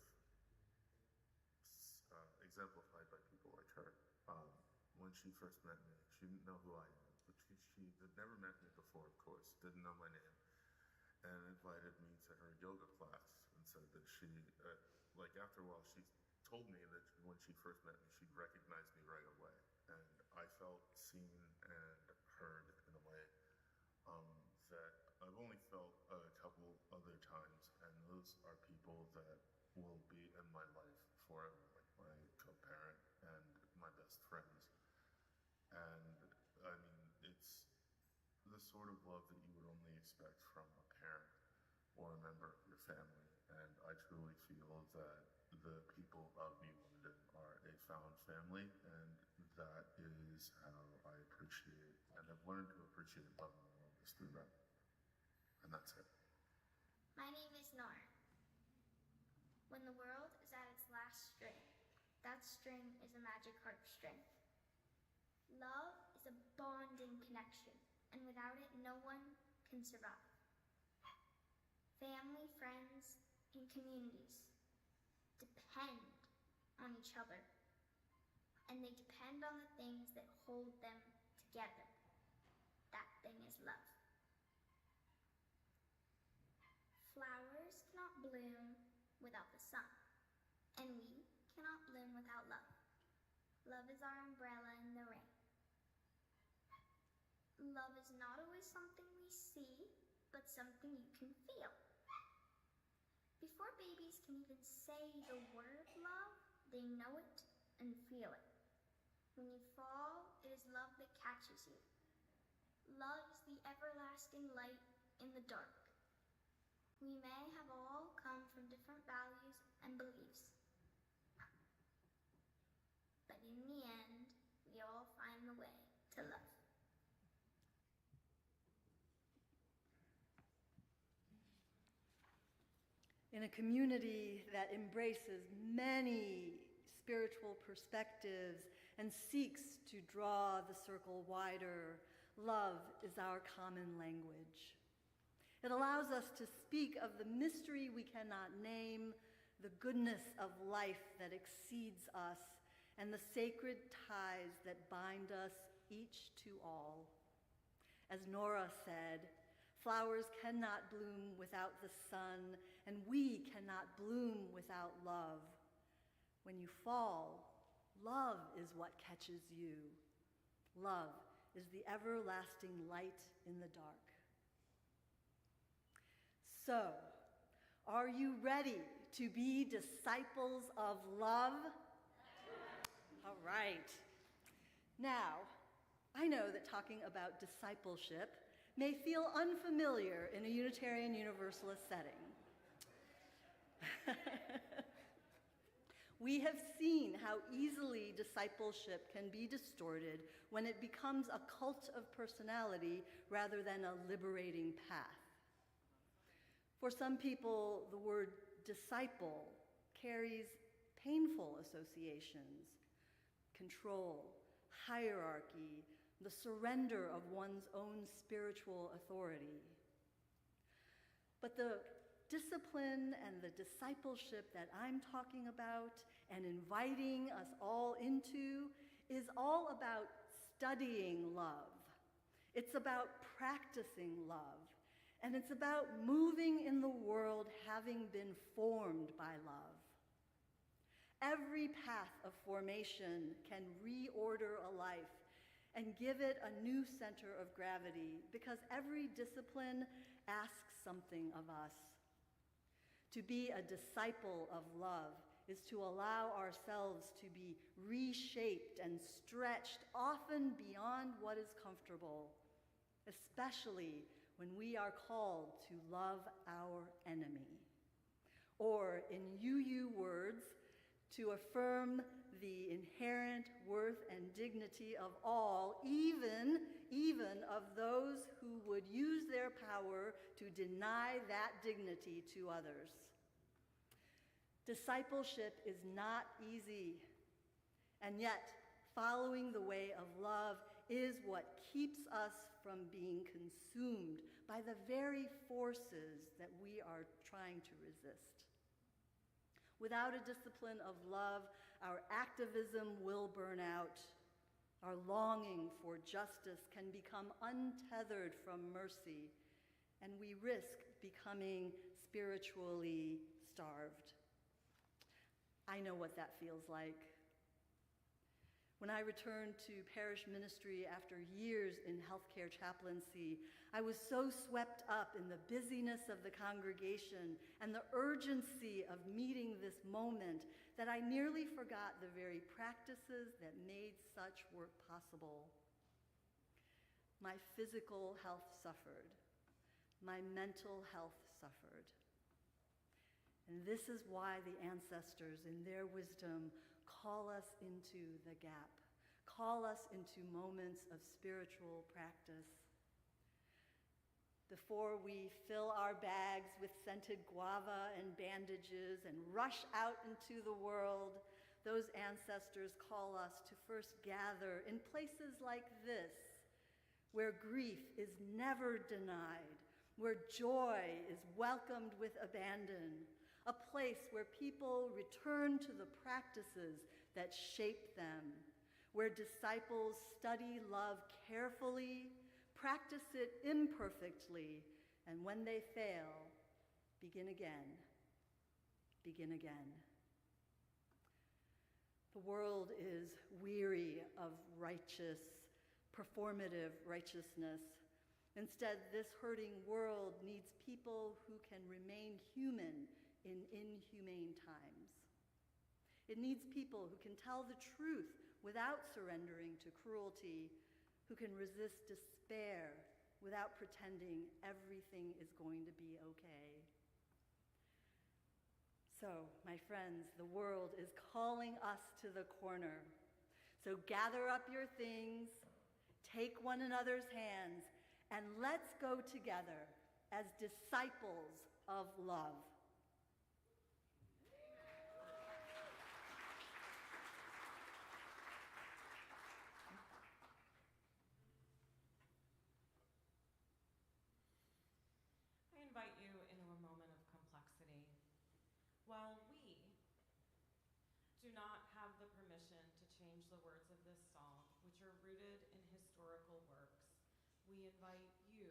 exemplified by people like her. When she first met me, she didn't know who I am, but she had never met me before, of course, didn't know my name, and invited me to her yoga class and said that after a while, she told me that when she first met me, she recognized me right away, and I felt seen and heard in a way that I've only felt a couple other times, and those are people that will be in my life forever, like my co-parent and my best friends. And I mean, it's the sort of love that you would only expect from a parent or a member of your family. And I truly feel that the people of New London are a found family, and that is how I appreciate and have learned to appreciate love in the world is through that. And that's it. My name is Nora. When the world is at its last string, that string is a magic harp string. Love is a bonding connection, and without it, no one can survive. Family, friends, and communities depend on each other, and they depend on the things that hold them together. That thing is love. Flowers cannot bloom without the sun, and we cannot bloom without love. Love is our umbrella in the rain. Love is not always something we see, but something you can feel. Before babies can even say the word love, they know it and feel it. When you fall, it is love that catches you. Love is the everlasting light in the dark. We may have all come from different values and beliefs, but in the end, we all find the way to love. In a community that embraces many spiritual perspectives and seeks to draw the circle wider, love is our common language. It allows us to speak of the mystery we cannot name, the goodness of life that exceeds us, and the sacred ties that bind us each to all. As Nora said, flowers cannot bloom without the sun, and we cannot bloom without love. When you fall, love is what catches you. Love is the everlasting light in the dark. So, are you ready to be disciples of love? All right. Now, I know that talking about discipleship may feel unfamiliar in a Unitarian Universalist setting. We have seen how easily discipleship can be distorted when it becomes a cult of personality rather than a liberating path. For some people, the word disciple carries painful associations: control, hierarchy, the surrender of one's own spiritual authority. But the discipline and the discipleship that I'm talking about and inviting us all into is all about studying love. It's about practicing love. And it's about moving in the world having been formed by love. Every path of formation can reorder a life and give it a new center of gravity, because every discipline asks something of us. To be a disciple of love is to allow ourselves to be reshaped and stretched, often beyond what is comfortable, especially when we are called to love our enemy. Or, in UU words, to affirm the inherent worth and dignity of all, even of those who would use their power to deny that dignity to others. Discipleship is not easy, and yet following the way of love is what keeps us from being consumed by the very forces that we are trying to resist. Without a discipline of love, our activism will burn out. Our longing for justice can become untethered from mercy, and we risk becoming spiritually starved. I know what that feels like. When I returned to parish ministry after years in healthcare chaplaincy, I was so swept up in the busyness of the congregation and the urgency of meeting this moment that I nearly forgot the very practices that made such work possible. My physical health suffered. My mental health suffered. And this is why the ancestors, in their wisdom, call us into the gap, call us into moments of spiritual practice. Before we fill our bags with scented guava and bandages and rush out into the world, those ancestors call us to first gather in places like this, where grief is never denied, where joy is welcomed with abandon, a place where people return to the practices that shape them, where disciples study love carefully, practice it imperfectly, and when they fail, begin again, begin again. The world is weary of righteous, performative righteousness. Instead, this hurting world needs people who can remain human in inhumane times. It needs people who can tell the truth without surrendering to cruelty, who can resist despair without pretending everything is going to be okay. So, my friends, the world is calling us to the corner. So gather up your things, take one another's hands, and let's go together as disciples of love. I invite you into a moment of complexity. While we do not have the permission to change the words of this song, which are rooted in historical works, we invite you,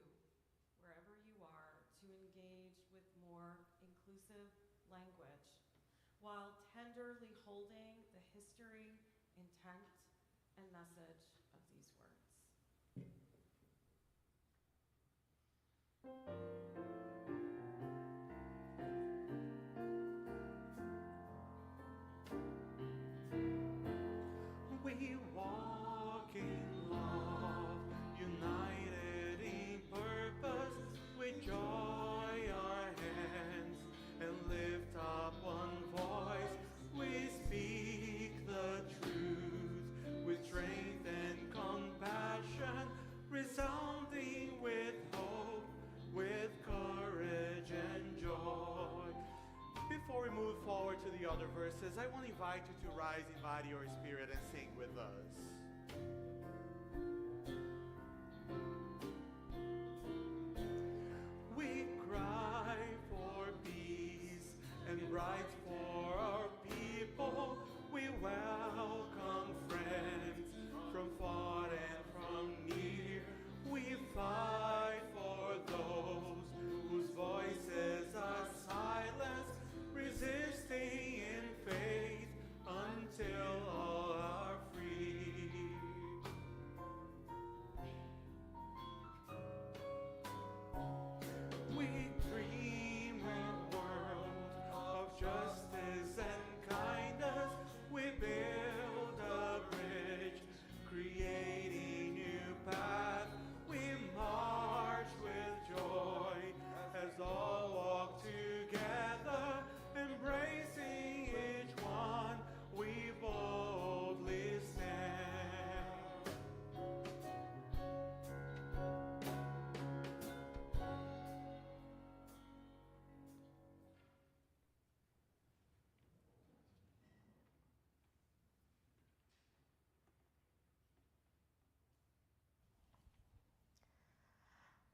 wherever you are, to engage with more inclusive language, while tenderly holding the history, intent, and message of these words. We walk in love, united in purpose, with joy our hands, and lift up one voice. We speak the truth with strength and compassion, resounding with hope, with courage and joy. Before we move forward to the other verses, I want to invite you to rise in body or spirit and sing with us. We cry for peace and rights for our people. We welcome friends from far and from near. We fight for those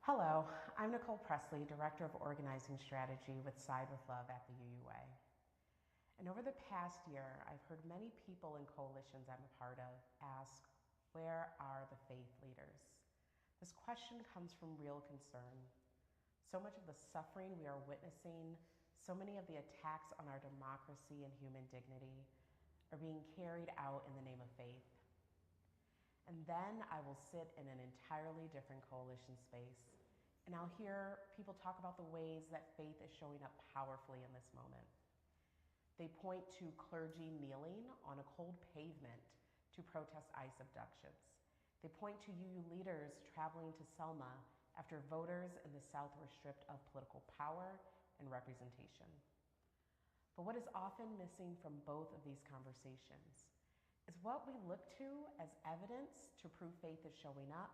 Hello, I'm Nicole Presley, Director of Organizing Strategy with Side with Love at the UUA. And over the past year, I've heard many people in coalitions I'm a part of ask, where are the faith leaders? This question comes from real concern. So much of the suffering we are witnessing, so many of the attacks on our democracy and human dignity are being carried out in the name of faith. And then I will sit in an entirely different coalition space, and I'll hear people talk about the ways that faith is showing up powerfully in this moment. They point to clergy kneeling on a cold pavement to protest ICE abductions. They point to UU leaders traveling to Selma after voters in the South were stripped of political power and representation. But what is often missing from both of these conversations is what we look to as evidence to prove faith is showing up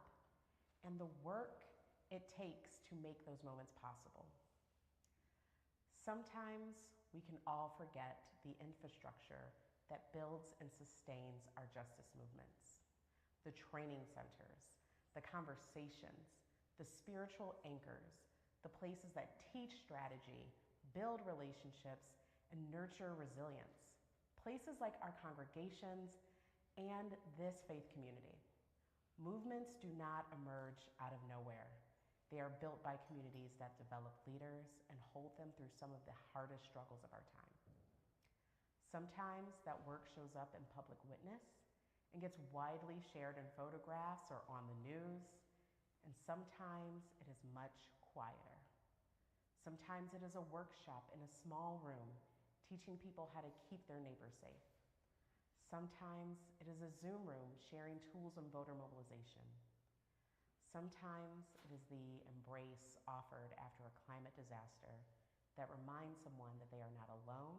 and the work it takes to make those moments possible. Sometimes we can all forget the infrastructure that builds and sustains our justice movements. The training centers, the conversations, the spiritual anchors, the places that teach strategy, build relationships, and nurture resilience. Places like our congregations and this faith community. Movements do not emerge out of nowhere. They are built by communities that develop leaders and hold them through some of the hardest struggles of our time. Sometimes that work shows up in public witness and gets widely shared in photographs or on the news, and sometimes it is much quieter. Sometimes it is a workshop in a small room teaching people how to keep their neighbors safe. Sometimes it is a Zoom room sharing tools on voter mobilization. Sometimes it is the embrace offered after a climate disaster that reminds someone that they are not alone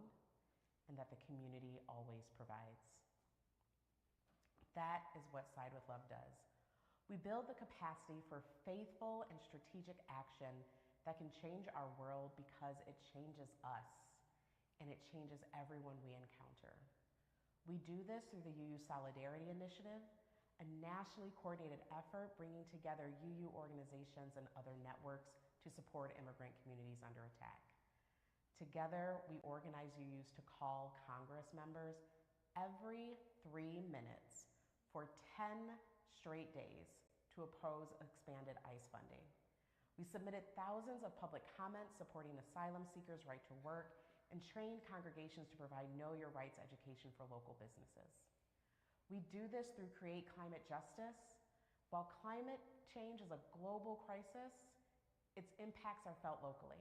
and that the community always provides. That is what Side with Love does. We build the capacity for faithful and strategic action that can change our world because it changes us and it changes everyone we encounter. We do this through the UU Solidarity Initiative, a nationally coordinated effort bringing together UU organizations and other networks to support immigrant communities under attack. Together, we organize UUs to call Congress members every 3 minutes for 10 straight days to oppose expanded ICE funding. We submitted thousands of public comments supporting asylum seekers' right to work and trained congregations to provide Know Your Rights education for local businesses. We do this through Create Climate Justice. While climate change is a global crisis, its impacts are felt locally.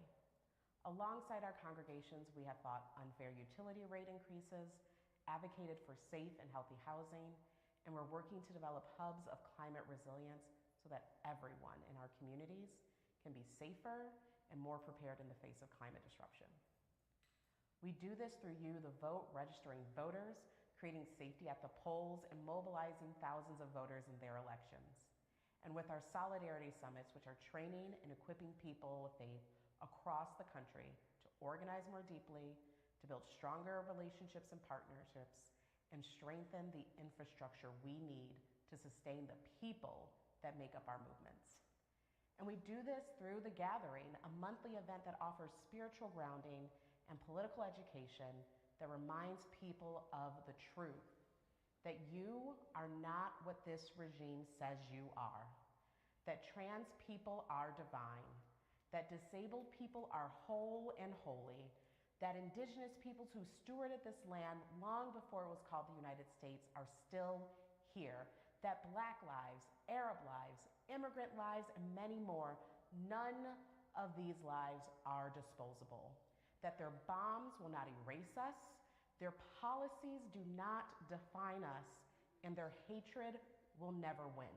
Alongside our congregations, we have fought unfair utility rate increases, advocated for safe and healthy housing, and we're working to develop hubs of climate resilience so that everyone in our communities can be safer and more prepared in the face of climate disruption. We do this through You the Vote, registering voters, creating safety at the polls, and mobilizing thousands of voters in their elections. And with our Solidarity Summits, which are training and equipping people of faith across the country to organize more deeply, to build stronger relationships and partnerships, and strengthen the infrastructure we need to sustain the people that make up our movements. And we do this through The Gathering, a monthly event that offers spiritual grounding and political education that reminds people of the truth, that you are not what this regime says you are, that trans people are divine, that disabled people are whole and holy, that indigenous peoples who stewarded this land long before it was called the United States are still here, that Black lives, Arab lives, immigrant lives, and many more, none of these lives are disposable, that their bombs will not erase us, their policies do not define us, and their hatred will never win.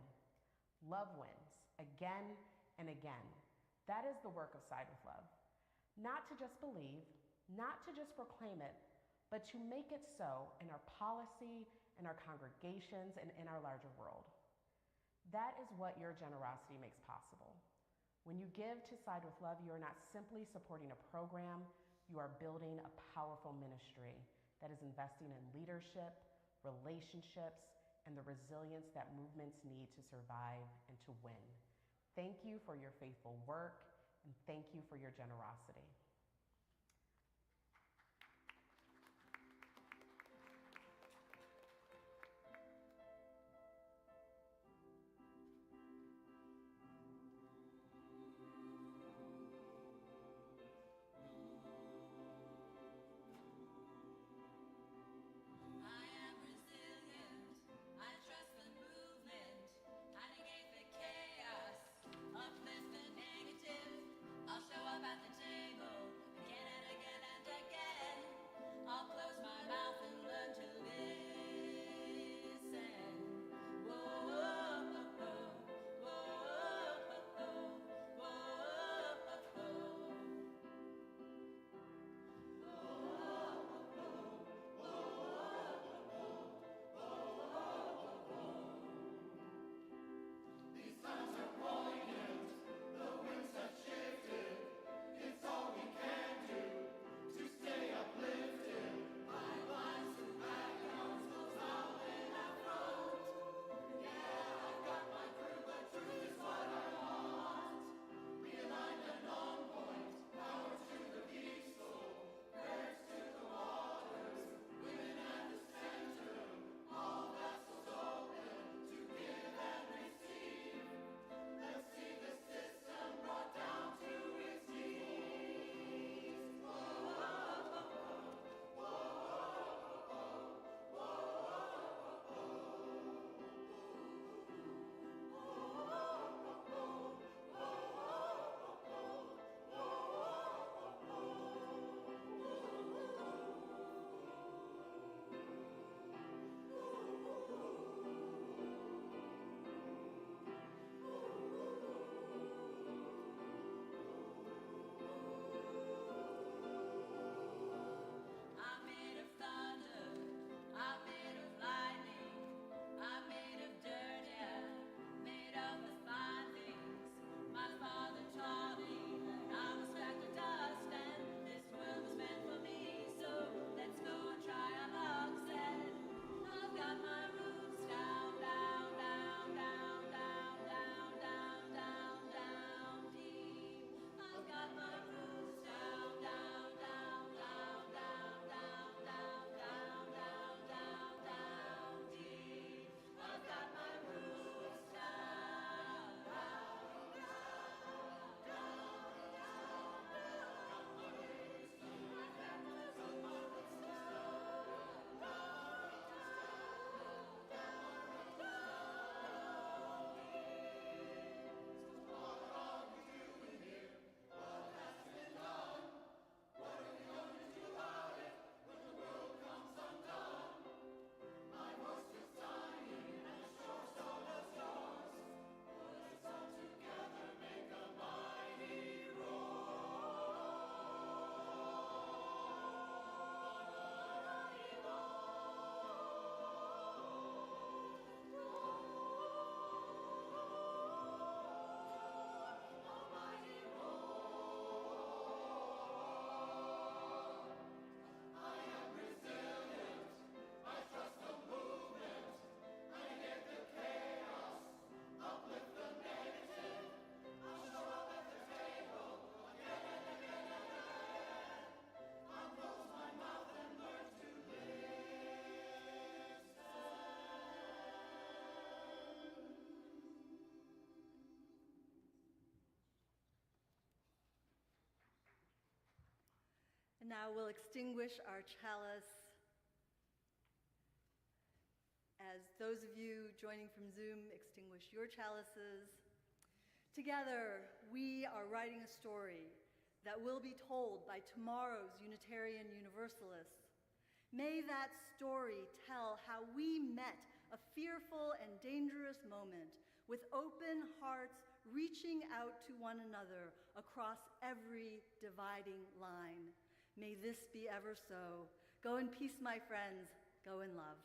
Love wins, again and again. That is the work of Side with Love. Not to just believe, not to just proclaim it, but to make it so in our policy, in our congregations, and in our larger world. That is what your generosity makes possible. When you give to Side with Love, you are not simply supporting a program, you are building a powerful ministry that is investing in leadership, relationships, and the resilience that movements need to survive and to win. Thank you for your faithful work, and thank you for your generosity. And now we'll extinguish our chalice. As those of you joining from Zoom extinguish your chalices, together we are writing a story that will be told by tomorrow's Unitarian Universalists. May that story tell how we met a fearful and dangerous moment with open hearts reaching out to one another across every dividing line. May this be ever so. Go in peace, my friends. Go in love.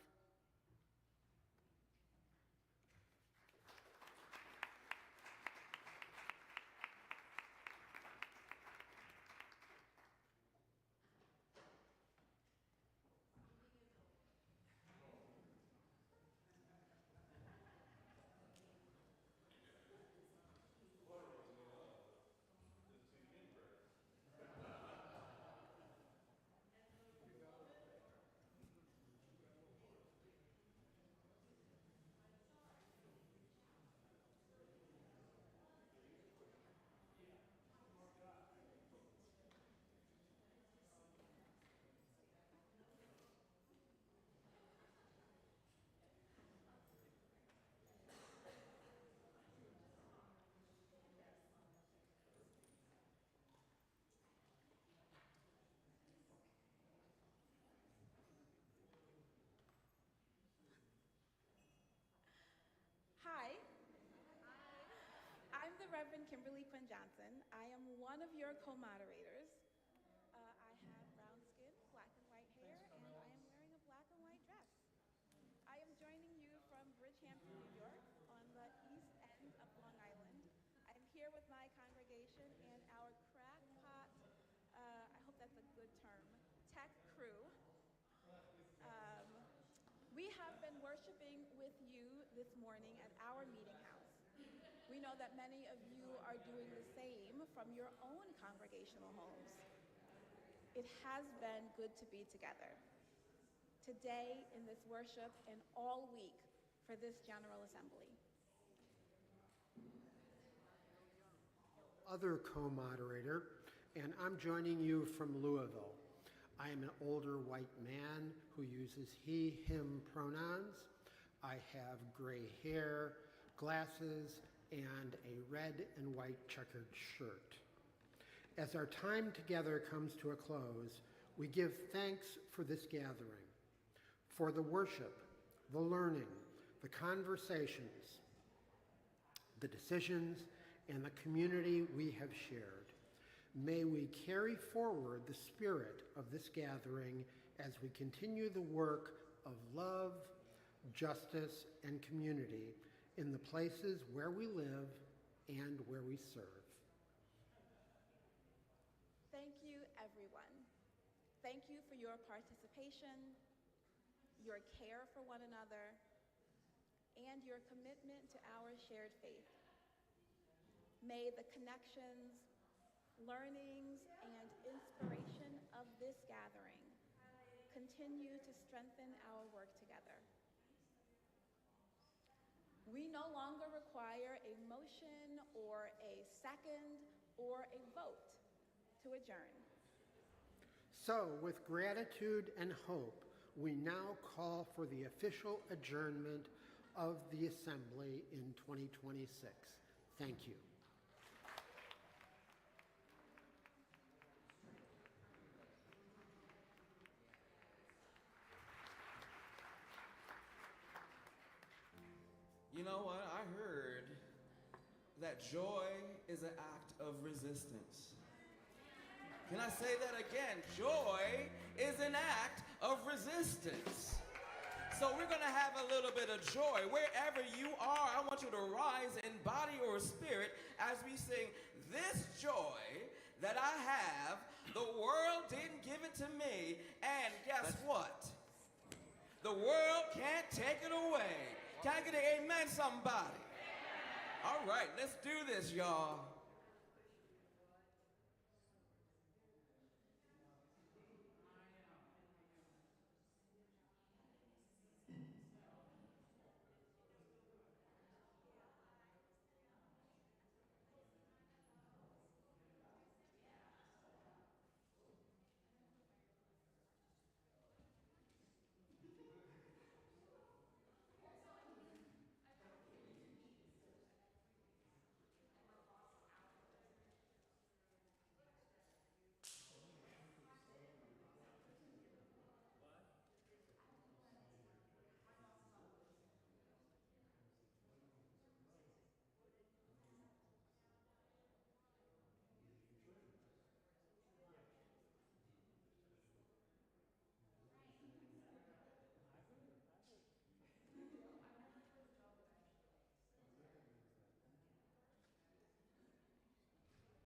Reverend Kimberly Quinn Johnson. I am one of your co-moderators. I have brown skin, black and white hair, and I am wearing a black and white dress. I am joining you from Bridgehampton, New York, on the east end of Long Island. I am here with my congregation and our crackpot, I hope that's a good term, tech crew. We have been worshiping with you this morning at our meeting house. We know that many of you are doing the same from your own congregational homes. It has been good to be together today in this worship and all week for this General Assembly. Other co-moderator, and I'm joining you from Louisville. I am an older white man who uses he, him pronouns. I have gray hair, glasses, and a red and white checkered shirt. As our time together comes to a close, we give thanks for this gathering, for the worship, the learning, the conversations, the decisions, and the community we have shared. May we carry forward the spirit of this gathering as we continue the work of love, justice, and community in the places where we live and where we serve. Thank you, everyone. Thank you for your participation, your care for one another, and your commitment to our shared faith. May the connections, learnings, and inspiration of this gathering continue to strengthen our work together. We no longer require a motion or a second or a vote to adjourn. So, with gratitude and hope, we now call for the official adjournment of the Assembly in 2026. Thank you. You know what? I heard that joy is an act of resistance. Can I say that again? Joy is an act of resistance. So we're going to have a little bit of joy. Wherever you are, I want you to rise in body or spirit as we sing, "This joy that I have, the world didn't give it to me, and guess what? The world can't take it away." Can I get an amen, somebody? All right, let's do this, y'all.